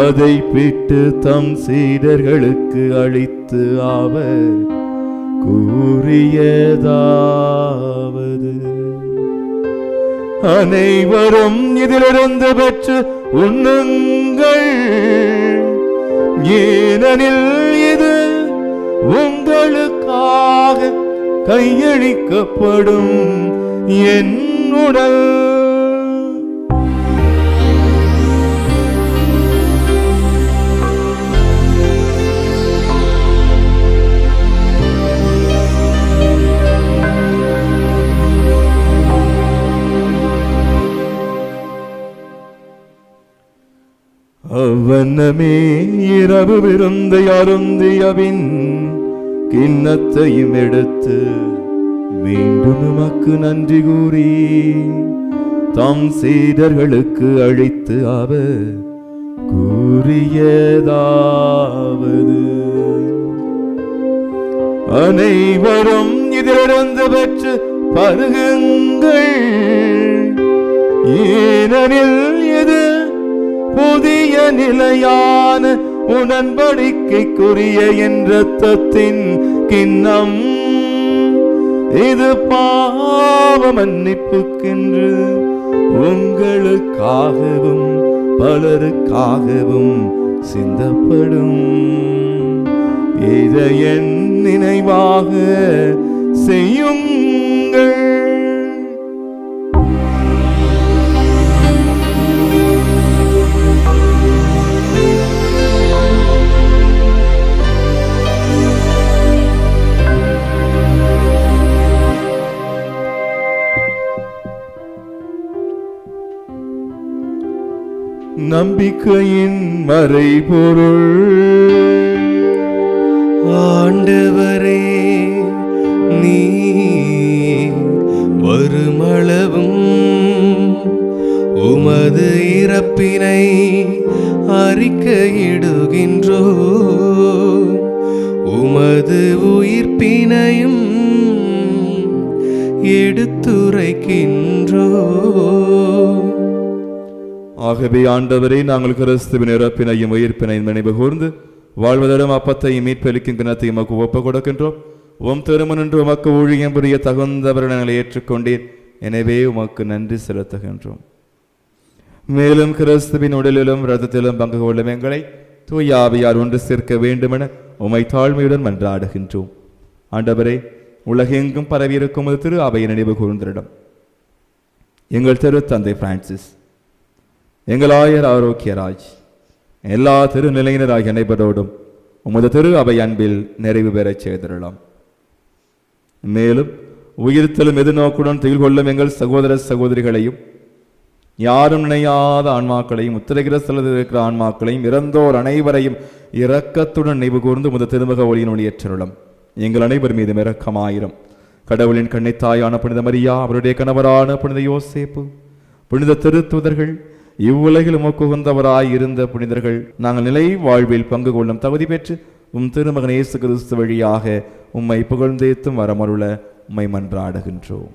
அதை பிட்டு தம் சீடர்களுக்கு அளித்து அவர் கூறியதாவது, அனைவரும் இதிலிருந்து பெற்று உண்ணுங்கள், ஏனெனில் இது உங்களுக்காக கையளிக்கப்படும் என் உடல். அவ்வண்ணமே இரவு விருந்தை அருந்தியபின் கிண்ணத்தையும் எடுத்து மீண்டும் உமக்கு நன்றி கூறி தம் சீடர்களுக்கு அளித்து அவர் கூறியதாவது, அனைவரும் இதிலிருந்து பெற்று பருகுங்கள், ஏனெனில் இது புதிய நிலையான உடன்படிக்கைக்குரிய என் இரத்தத்தின் கிண்ணம். இது பாவ மன்னிப்புக்கென்று உங்களுக்காகவும் பலருக்காகவும் சிந்தப்படும். இதை என் நினைவாக செய்யுங்கள். நம்பிக்கையின் மறைபொருள். ஆண்டவரே, நீ வருமளவும் உமது இறப்பினை அறிக்கையிடுகின்றோ, உமது உயிர்ப்பினையும் எடுத்துரைக்கின்றோ. ஆகவே ஆண்டவரே, நாங்கள் கிறிஸ்துவின் இறப்பினையும் உயிர்ப்பினையும் நினைவு கூர்ந்து வாழ்வதரும் அப்பத்தையும் மீட்பளிக்கும் கிணத்தையும் உமக்கு ஒப்புக் கொடுக்கின்றோம். உம் திருமணன்று உமக்கு ஊழியம் புரிய தகுந்தவர்களை ஏற்றுக்கொண்டீர், எனவே உமக்கு நன்றி செலுத்துகின்றோம். மேலும் கிறிஸ்துவின் உடலிலும் இரத்தத்திலும் பங்கு கொள்ளும் எங்களை தூய ஆவியார் ஒன்று சேர்க்க வேண்டுமென உமை தாழ்மையுடன் மன்றாடுகின்றோம். ஆண்டவரே, உலகெங்கும் பரவியிருக்கும் திரு அவையை நினைவு கூர்ந்திடம் எங்கள் திரு தந்தை பிரான்சிஸ், எங்கள் ஆயர் ஆரோக்கியராஜ், எல்லா திருநிலையினராகிய அனைவரோடும் உமது திரு அவை அன்பில் நிறைவு பெறச் செய்திடலாம். மேலும் உயிர்த்தலும் எதிர்நோக்குடன் துயில் கொள்ளும் எங்கள் சகோதர சகோதரிகளையும், யாரும் நினையாத ஆன்மாக்களையும், உத்திரகிர செலுத்த இருக்கிற ஆன்மாக்களையும், இறந்தோர் அனைவரையும் இரக்கத்துடன் நினைவு கூர்ந்து உமது திருமுக ஒளியின் ஒளியேற்றருளும். எங்கள் அனைவர் மீதும் இரக்கமாயிரம். கடவுளின் கன்னித்தாயான புனித மரியா, அவருடைய கணவரான புனித யோசேப்பு, புனித திருத்துதர்கள், இவ்வுலகில் உமக்கு உகந்தவராய் இருந்த புனிதர்கள், நாங்கள் நிலை வாழ்வில் பங்கு கொள்ளும் தகுதி பெற்று உம் திருமகன் இயேசு கிறிஸ்து வழியாக உம்மை புகழ்ந்தேத்தும் வரமருள உம்மை மன்றாடுகின்றோம்.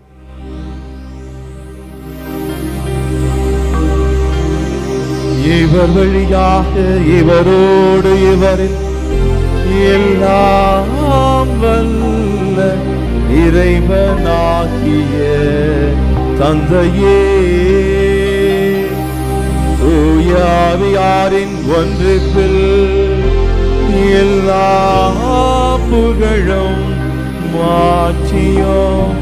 இவர் வழியாக, இவரோடு, இவரில் எல்லாம் வல்ல இறைவனாகிய தந்தையே, தூயாவியாரின் ஒன்றிப்பில் எல்லா புகழும் மாட்சியும்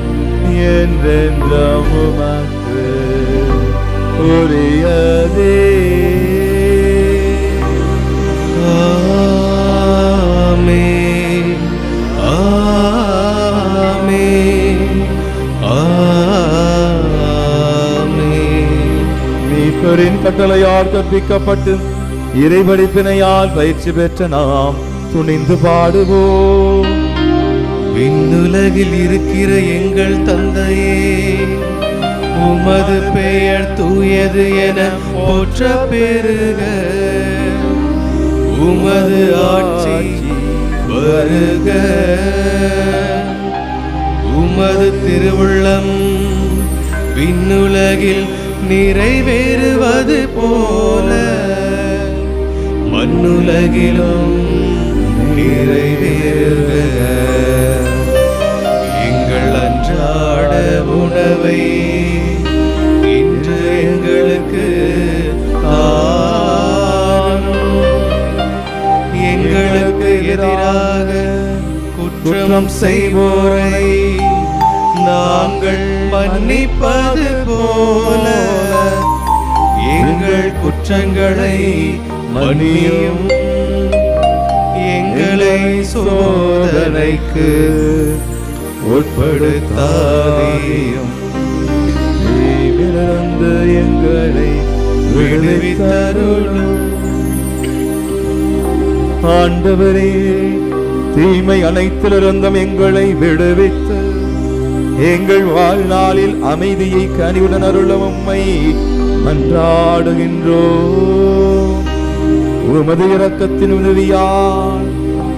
என்றென்றும் உமக்கு உரியதே. ஆமென், ஆமென், ஆமென். மீட்பரின் கட்டளையால் கற்பிக்கப்பட்டு இறைவடிப்பினையால் பயிற்சி பெற்ற நாம் துணிந்து பாடுவோம். விண்ணுலகில் இருக்கிற எங்கள் தந்தையே, உமது பெயர் தூயது என போற்ற பெறுக. உமது ஆட்சி வருக. உமது திருவுள்ளம் விண்ணுலகில் நிறைவேறுவது போல மண்ணுலகிலும் நிறைவேறுக. எங்கள் அன்றாட உணவை இன்று எங்களுக்கு தாரும். எங்களுக்கு எதிராக குற்றம் செய்வோரை நாங்கள் மன்னிப்பது போல எங்கள் குற்றங்களை மன்னியும். எங்களை சோதனைக்கு உட்படுத்தாதேயும். தீவிலிருந்து எங்களை விடுவித்தருளும். ஆண்டவரே, தீமை அனைத்திலிருந்தும் எங்களை விடுவித்து எங்கள் வாழ்நாளில் அமைதியை கனிவுடன் அருளும் உம்மை மன்றாடுகின்றோம். உமது இரக்கத்தின் உதவியால்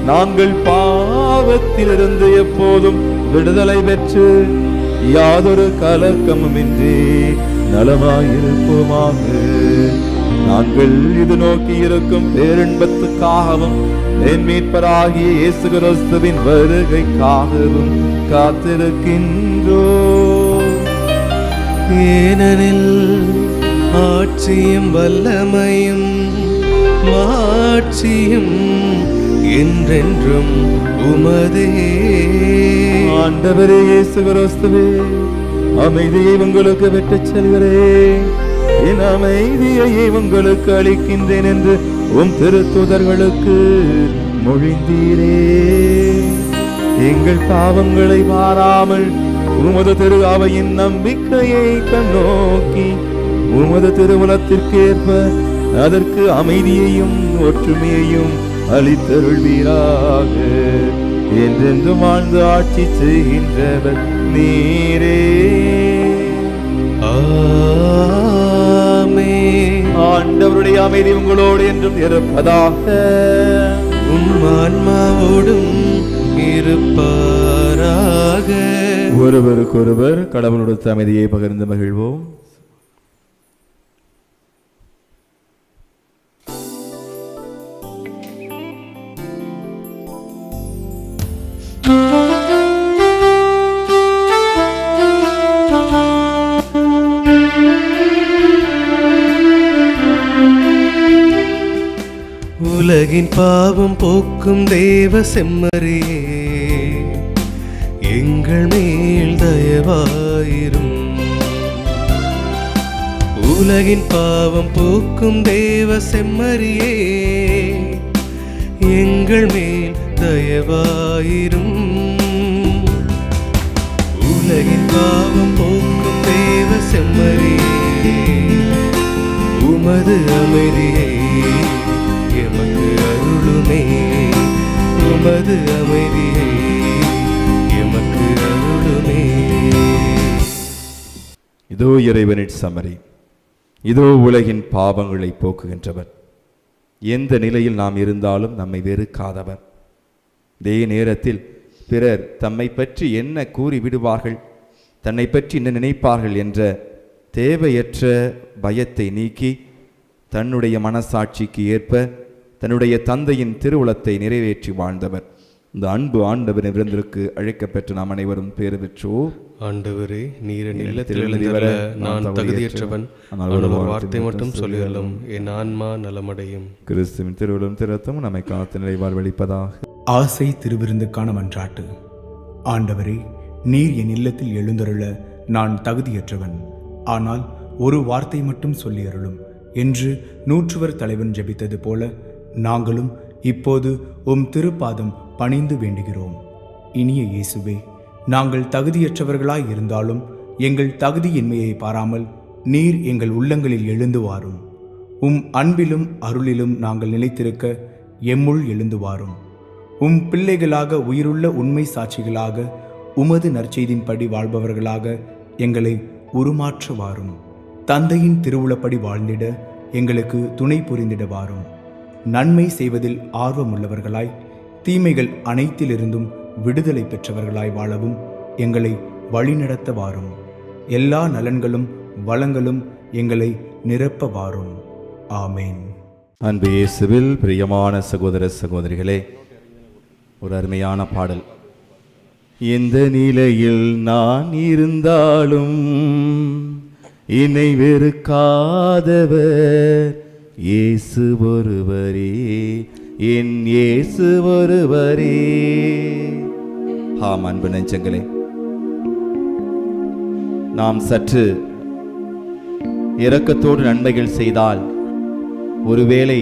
நாங்கள் பாவத்திலிருந்து எப்போதும் விடுதலை பெற்று யாதொரு கலக்கமுமின்றி நலமாயிருப்போமாக. நாங்கள் இது நோக்கி இருக்கும் பேரின்பத்துக்காகவும் என் மீட்பராகிய இயேசு கிறிஸ்துவின் வருகைக்காகவும் காத்திருக்கின்றோம். ஏனெனில் ஆட்சியும் வல்லமையும் மாட்சியும் என்றென்றும் உமதே. ஆண்டவரே இயேசு கிறிஸ்துவே, அமைதியை உங்களுக்கு விட்டுச் செல்கிறேன், என் அமைதியை உங்களுக்கு அளிக்கின்றேன் என்று உம் திருத்தூதர்களுக்கு மொழிந்தீரே. எங்கள் பாவங்களை மாறாமல் உமது திரு அவையின் நம்பிக்கையை கண்ணோக்கி உமது திருவுலத்திற்கேற்ப அதற்கு அமைதியையும் ஒற்றுமையையும் அளித்தருள்வீராக. என்றென்றும் வாழ்ந்து ஆட்சி செய்கின்றவர் நீரே. ஆமென். ஆண்டவருடைய அமைதி உங்களோடு என்றும் இருப்பதாக. உம் ஆன்மாவோடும் இருப்பாராக. ஒருவருக்கொருவர் கடவுளோட அமைதியை பகிர்ந்து மகிழ்வோம். உலகின் பாவம் போக்கும் தேவ செம்மறியே, எங்கள் மேல் தயவாயிரும். உலகின் பாவம் போக்கும் தேவ செம்மறியே, எங்கள் மேல் தயவாயிரும். உலகின் பாவம் போக்கும் தேவ செம்மறியே, உமது அமைதியை எமக்கு அருளுமே. உமது அமைதியை எமக்கு அருளுமே. இதோ இறைவனின் சமரி, இதோ உலகின் பாவங்களை போக்குகின்றவர். எந்த நிலையில் நாம் இருந்தாலும் நம்மை வெறுக்காதவர். இதே நேரத்தில் பிறர் தம்மை பற்றி என்ன கூறி விடுவார்கள், தன்னை பற்றி என்ன நினைப்பார்கள் என்ற தேவையற்ற பயத்தை நீக்கி தன்னுடைய மனசாட்சிக்கு ஏற்ப தன்னுடைய தந்தையின் திருவுளத்தை நிறைவேற்றி வாழ்ந்தவர். இந்த அன்பு ஆண்டவரின் விருந்திற்கு அழைக்கப்பெற்று நாம் அனைவரும் பேறு பெற்றோம். ஆண்டவரே, நீர் என் இல்லத்தில் எழுந்தவர நான் தகுதியற்றவன். ஒரு வார்த்தை மட்டும் சொல்லியலும் என் ஆன்மா நலமடையும். கிறிஸ்துவின் திருவுளம் திருத்தம் நம்மை காத்து நிறைவாழ்வளிப்பதாக. ஆசை திருவிருந்துக்கான மன்றாட்டு. ஆண்டவரே, நீர் என் இல்லத்தில் எழுந்தருள நான் தகுதியற்றவன், ஆனால் ஒரு வார்த்தை மட்டும் சொல்லியருளும் என்று நூற்றுவர் தலைவன் ஜெபித்தது போல நாங்களும் இப்போது உம் திருப்பாதம் பணிந்து வேண்டுகிறோம். இனிய இயேசுவே, நாங்கள் தகுதியற்றவர்களாய் இருந்தாலும் எங்கள் தகுதியின்மையை பாராமல் நீர் எங்கள் உள்ளங்களில் எழுந்து வாரும். உம் அன்பிலும் அருளிலும் நாங்கள் நிலைத்திருக்க எம்முள் எழுந்து வாரும். உம் பிள்ளைகளாக உயிருள்ள உண்மை சாட்சிகளாக உமது நற்செய்தின்படி வாழ்பவர்களாக எங்களை உருமாற்ற வாரும். தந்தையின் திருவுளப்படி வாழ்ந்திட எங்களுக்கு துணை புரிந்திட வாரும். நன்மை செய்வதில் ஆர்வமுள்ளவர்களாய் தீமைகள் அனைத்திலிருந்தும் விடுதலை பெற்றவர்களாய் வாழவும் எங்களை வழிநடத்த வாரும். எல்லா நலன்களும் வளங்களும் எங்களை நிரப்ப வாரும். ஆமேன். அன்பு இயேசுவில் பிரியமான சகோதர சகோதரிகளே, ஒரு அருமையான பாடல். எந்த நிலையில் நான் இருந்தாலும் என்னை வெறுக்காதவர் இயேசு ஒருவரே, என் இயேசு ஒருவரே. ஆம் அன்பு நெஞ்சங்களே, நாம் சற்று இரக்கத்தோடு நன்மைகள் செய்தால் ஒருவேளை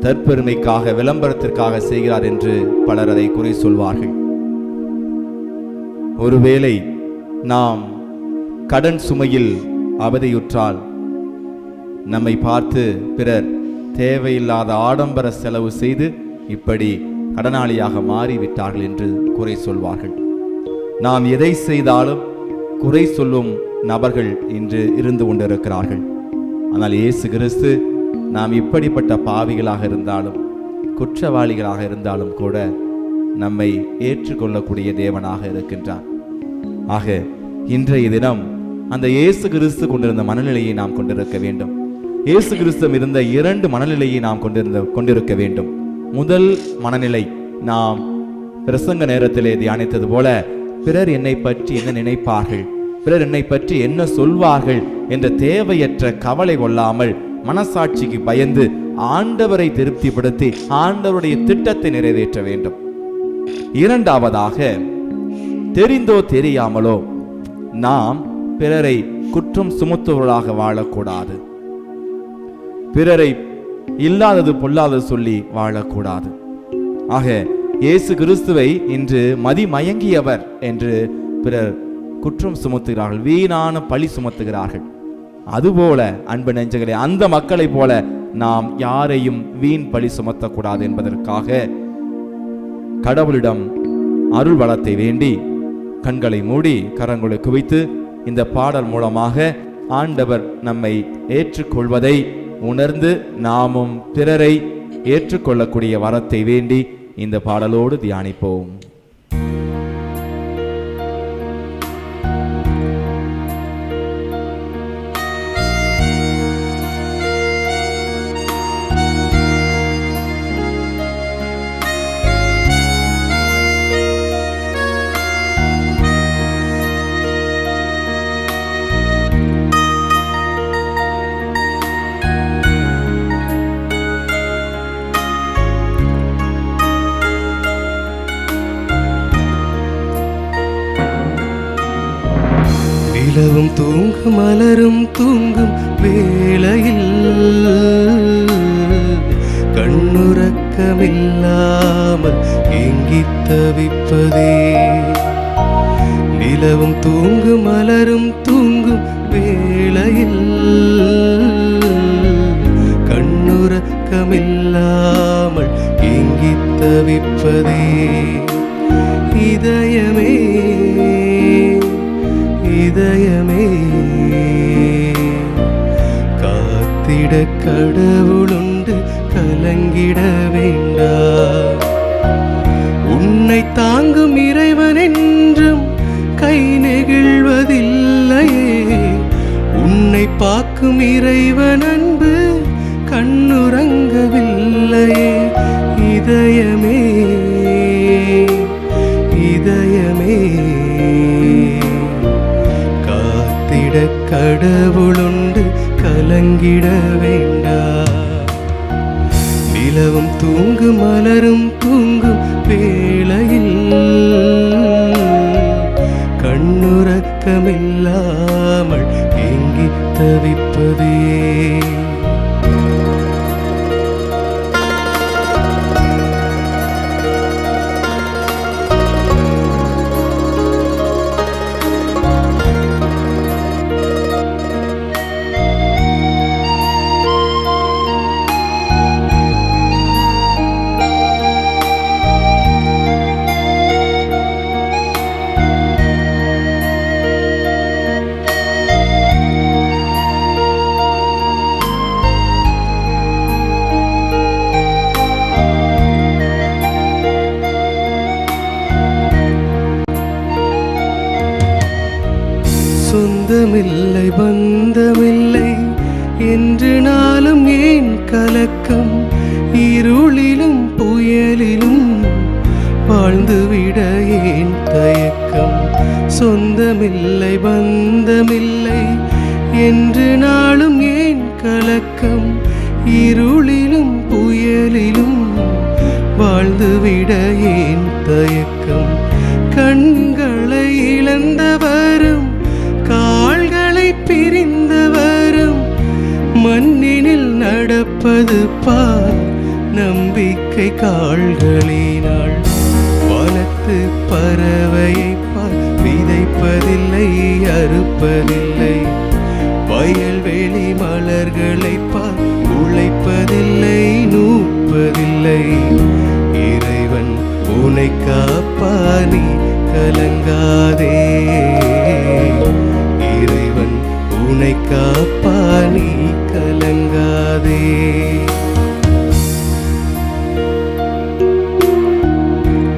தற்பெருமைக்காக விளம்பரத்திற்காக செய்கிறார் என்று பலர் அதை குறை சொல்வார்கள். ஒருவேளை நாம் கடன் சுமையில் அவதியுற்றால் நம்மை பார்த்து பிறர் தேவையில்லாத ஆடம்பர செலவு செய்து இப்படி கடனாளியாக மாறிவிட்டார்கள் என்று குறை சொல்வார்கள். நாம் எதை செய்தாலும் குறை சொல்லும் நபர்கள் இன்று இருந்து கொண்டிருக்கிறார்கள். ஆனால் இயேசு கிறிஸ்து நாம் இப்படிப்பட்ட பாவிகளாக இருந்தாலும் குற்றவாளிகளாக இருந்தாலும் கூட நம்மை ஏற்றுக்கொள்ளக்கூடிய தேவனாக இருக்கின்றார். ஆக இன்றைய தினம் அந்த இயேசு கிறிஸ்து கொண்டிருந்த மனநிலையை நாம் கொண்டிருக்க வேண்டும். இயேசு கிறிஸ்து இருந்த 2 மனநிலையை நாம் கொண்டிருக்க வேண்டும். முதல் மனநிலை நாம் பிரசங்க நேரத்திலே தியானித்தது போல, பிறர் என்னை பற்றி என்ன நினைப்பார்கள், பிறர் என்னை பற்றி என்ன சொல்வார்கள் என்ற தேவையற்ற கவலை கொள்ளாமல் மனசாட்சிக்கு பயந்து ஆண்டவரை திருப்திப்படுத்தி ஆண்டவருடைய திட்டத்தை நிறைவேற்ற வேண்டும். இரண்டாவதாக, தெரிந்தோ தெரியாமலோ நாம் பிறரை குற்றம் சுமத்துவர்களாக வாழக்கூடாது. பிறரை இல்லாதது பொல்லாதது சொல்லி வாழக்கூடாது. ஆக இயேசு கிறிஸ்துவை இன்று மதிமயங்கியவர் என்று பிறர் குற்றம் சுமத்துகிறார்கள், வீணான பழி சுமத்துகிறார்கள். அதுபோல அன்பு நெஞ்சங்களே, அந்த மக்களை போல நாம் யாரையும் வீண் பழி சுமத்தக்கூடாது என்பதற்காக கடவுளிடம் அருள் வளத்தை வேண்டி கண்களை மூடி கரங்களை குவித்து இந்த பாடல் மூலமாக ஆண்டவர் நம்மை ஏற்றுக்கொள்வதை உணர்ந்து நாமும் பிறரை ஏற்றுக்கொள்ளக்கூடிய வரத்தை வேண்டி இந்த பாடலோடு தியானிப்போம். நிலவும் தூங்கும் மலரும் தூங்கும் வேளையில் கண்ணுறக்கமில்லாமல் ஏங்கித் தவிப்பதே. நிலவும் தூங்கும் மலரும் தூங்கும் வேளையில் கண்ணுறக்கமில்லாமல் ஏங்கித் தவிப்பதே. இதயமே இதயமே காத்திட கடவுளுண்டு, கலங்கிட வேண்டாம். உன்னை தாங்கும் இறைவன் என்றும் கை நெகிழ்வதில்லையே. உன்னை பார்க்கும் இறைவன் அன்பு கண்ணுறங்கவில்லையே. இதயமே இதயமே கடவுளுண்டு, கலங்கிட வேண்டாம். நிலவும் தூங்கும் மலரும் தூங்கும் வேளையில் கண்ணுறக்கமில்லாமல் ஏங்கித் தவிப்பதே. சொந்தமில்லை பந்தமில்லை என்று நாளும் ஏன் கலக்கம், இருளிலும் புயலிலும் வாழ்ந்துவிட ஏன் தயக்கம். சொந்தமில்லை பந்தமில்லை என்று நாளும் ஏன் கலக்கம், இருளிலும் புயலிலும் வாழ்ந்துவிட ஏன் தயக்கம். கண்களை இழந்தவரும் கால்களை பிரிந்தவரும் மண்ணினில் நடப்பது பார் நம்பிக்கை கால்களினால். வானத்து பறவையை பார் விதைப்பதில்லை அறுப்பதில்லை, வயல்வெளி மலர்களை பார் உழைப்பதில்லை நூற்பதில்லை. இறைவன் உன்னை காப்பார் நீ கலங்காதே, இறைவன் உன்னை காப்பார் நீ கலங்காதே.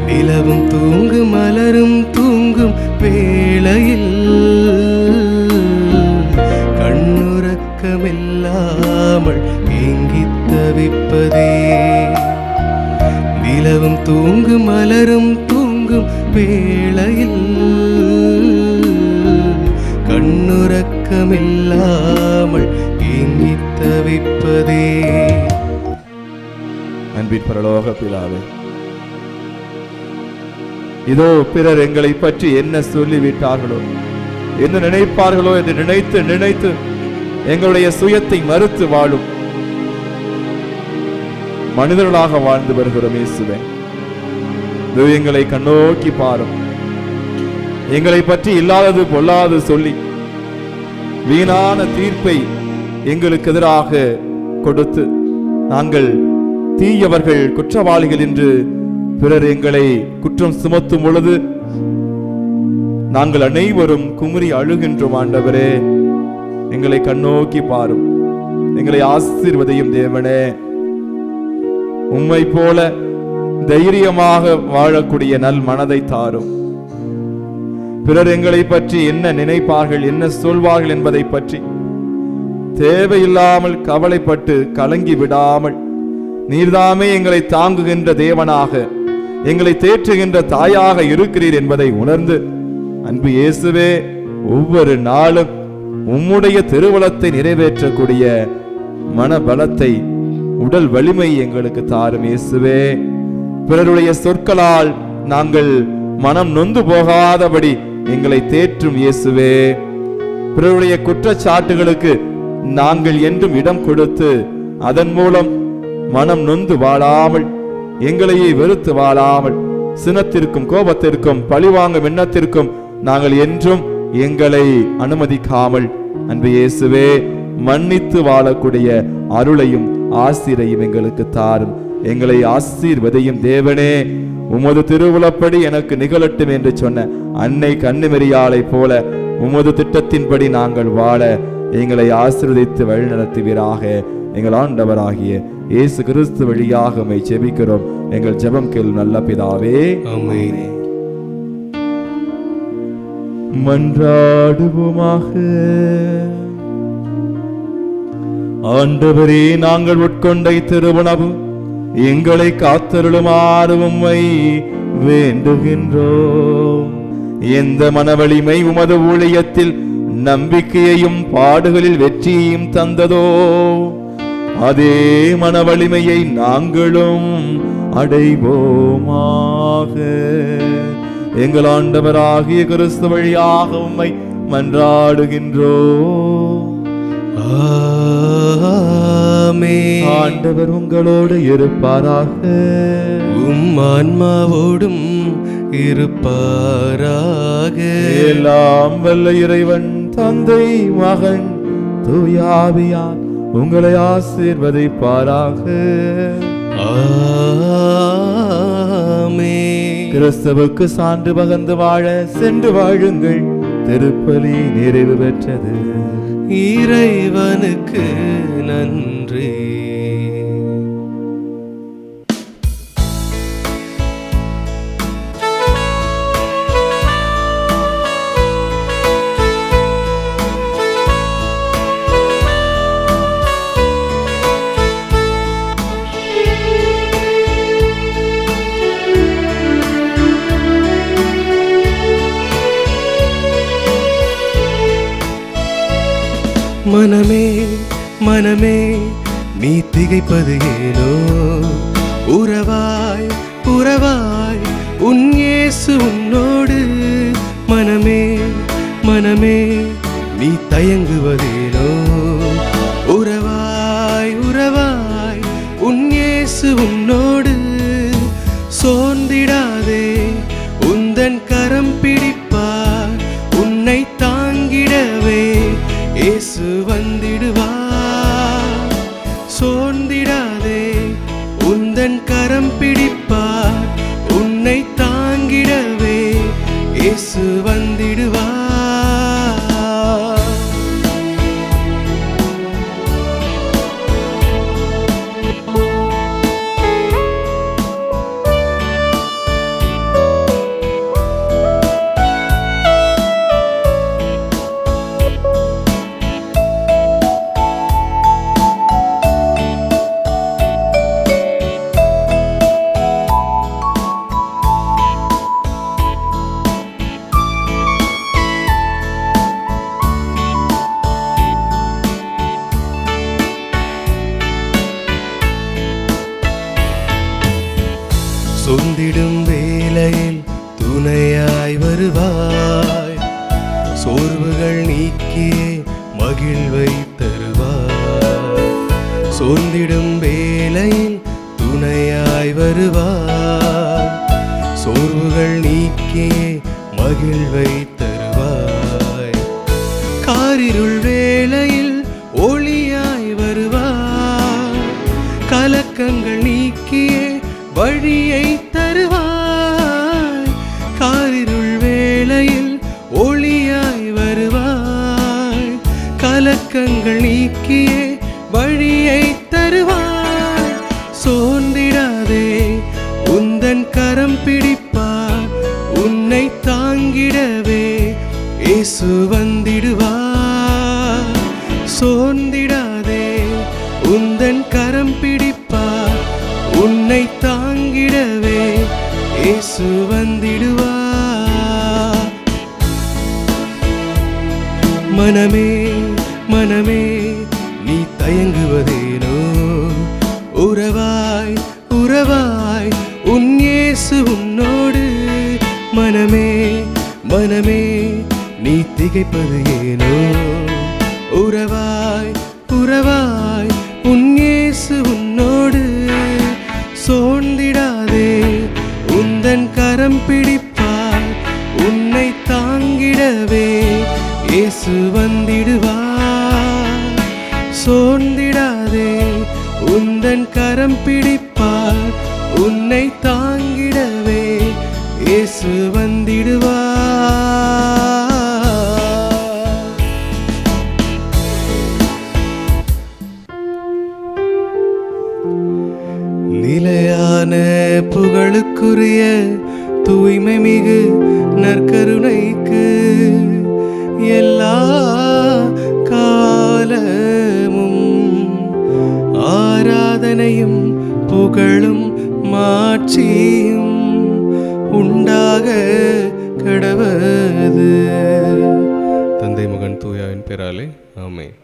நிலவும் தூங்கும் மலரும் தூங்கும் வேளையில் கண்ணுறக்கமில்லாமல் ஏங்கித் தவிப்பதே. நிலவும் தூங்கும் மலரும் தூங்கும் வேளையில் கண்ணுறக்கமில்லாமல் ஏங்கித் தவிப்பதே. அன்பின் பரலோக பிதாவே, இதோ பிறர் எங்களை பற்றி என்ன சொல்லிவிட்டார்களோ, என்ன நினைப்பார்களோ என்று நினைத்து நினைத்து எங்களுடைய சுயத்தை மறுத்து வாழும் மனிதர்களாக வாழ்ந்து வருகிறோம். இயேசுவே, எங்களை கண்ணோக்கி பாரும். எங்களை பற்றி இல்லாதது பொல்லாது சொல்லி வீணான தீர்ப்பை எங்களுக்கு எதிராக கொடுத்து நாங்கள் தீயவர்கள் குற்றவாளிகள் என்று பிறர் எங்களை குற்றம் சுமத்தும் பொழுது நாங்கள் அனைவரும் குமுறி அழுகின்றோம். ஆண்டவரே, எங்களை கண்ணோக்கி பாரும், எங்களை ஆசீர்வதியும் தேவனே. உம்மை போல தைரியமாக வாழக்கூடிய நல் மனதை தாரும். பிறர் எங்களை பற்றி என்ன நினைப்பார்கள், என்ன சொல்வார்கள் என்பதை பற்றி தேவையில்லாமல் கவலைப்பட்டு கலங்கி விடாமல் நீர்தாமே எங்களை தாங்குகின்ற தேவனாக, எங்களை தேற்றுகின்ற தாயாக இருக்கிறீர் என்பதை உணர்ந்து, அன்பு இயேசுவே, ஒவ்வொரு நாளும் உம்முடைய திருவுளத்தை நிறைவேற்றக்கூடிய மனபலத்தை, உடல் வலிமை எங்களுக்கு தாரும் இயேசுவே. பிறருடைய சொற்களால் நாங்கள் மனம் நொந்து போகாதபடி எங்களை தேற்றும் இயேசுவே. பிறருடைய குற்றச்சாட்டுகளுக்கு நாங்கள் என்றும் இடம் கொடுத்து அதன் மூலம் மனம் நொந்து வாழாமல், எங்களையே வெறுத்து வாழாமல், சினத்திற்கும் கோபத்திற்கும் பழிவாங்கும் எண்ணத்திற்கும் நாங்கள் என்றும் எங்களை அனுமதிக்காமல், அன்பு இயேசுவே, மன்னித்து வாழக்கூடிய அருளையும் ஆசீரையும் எங்களுக்கு தாரும். எங்களை ஆசீர்வதையும் தேவனே. உமது திருவுளப்படி எனக்கு நிகழட்டும் என்று சொன்ன அன்னை கன்னிமரியாளை போல உமது திட்டத்தின்படி நாங்கள் வாழ எங்களை ஆசீர்வதித்து வழிநடத்துவீராக. எங்கள் ஆண்டவராகிய இயேசு கிறிஸ்து வழியாக உம்மை ஜெபிக்கிறோம். எங்கள் ஜெபம் கேளும் நல்ல பிதாவே, ஆமென். மன்றாடுவோமாக. ஆண்டவரே, நாங்கள் உட்கொண்ட திருவுணவு எங்களை காத்தருளுமாறு உம்மை வேண்டுகின்றோம். எந்த மனவலிமை உமது ஊழியத்தில் நம்பிக்கையையும் பாடுகளில் வெற்றியையும் தந்ததோ, அதே மனவலிமையை நாங்களும் அடைவோமாக. எங்கள் ஆண்டவராகிய கிறிஸ்து வழியாக உம்மை மன்றாடுகின்றோம். ஆமென். ஆண்டவர் உங்களோடு இருப்பாராக, உம் ஆன்மாவோடும் இருப்பாராக. எல்லாம் வல்ல இறைவன் தந்தை மகன் தூயாவியார் உங்களை ஆசீர்வதிப்பாராக. ஆமென். கிறிஸ்துவுக்கு சான்று பகர்ந்து வாழ சென்று வாழுங்கள். திருப்பலி நிறைவு பெற்றது. இறைவனுக்கு நன்றி. மனமே மனமே நீ திகைப்பது ஏனோ, உறவாய் உறவாய் உன் இயேசு உன்னோடு. மனமே மனமே நீ தயங்குவதேனோ, உறவாய் உறவாய் உன் இயேசு உன்னோடு. சோர்ந்திடாதே உந்தன் கரம் பிடிப்பார், உன்னை தாங்கிடவே இயேசு வந்திடுவார். சோர்ந்திடாதே உந்தன் கரம் பிடிப்பார், உன்னை தாங்கிடவே இயேசு வந்திடுவார். சொந்திடும் வேளையில் துணையாய் வருவாய், சோர்வுகள் நீக்கியே மகிழ்வை தருவாய். சொந்திடும் வேளையில் துணையாய் வருவாய், சோர்வுகள் நீக்கியே மகிழ்வை தருவாய். காரிருள் வேளையில் ஒளியாய் வருவாய், கலக்கங்கள் நீக்கியே வழியை தருவாய். காரிருள் வேளையில் ஒளியாய் வருவாய், கலக்கங்கள் நீக்கியே வழியை தருவாய். சோர்ந்திடாதே உந்தன் கரம் பிடிப்பார், உன்னை தாங்கிடவே இயேசு வந்திடுவார். சோர்ந்திடாதே உந்தன் கரம் பிடிப்பார், உன்னை தாங்கிடவே இயேசு வந்திடுவார். மனமே மனமே நீ தயங்குவதேனோ, உறவாய் உறவாய் உன் இயேசு உன்னோடு. மனமே மனமே நீ திகைப்பது ஏனோ, உறவாய் உறவாய் உன் இயேசு உன்னோடு. சோர்ந்திடாதே உந்தன் கரம் பிடிப்பார், உன்னை தாங்கிடவே இயேசு வந்திடுவார். சோர்ந்திடாதே உந்தன் கரம் பிடிப்பார், உன்னை தாங்கிடவே இயேசு வந்திடுவார். நிலையான புகழுக்குரிய தூய்மை மிகு நற்கருணைக்கு எல்லா காலமும் ஆராதனையும் புகழும் மாட்சியும் உண்டாக கடவது. தந்தை மகன் தூயாவின் பெயராலே ஆமென்.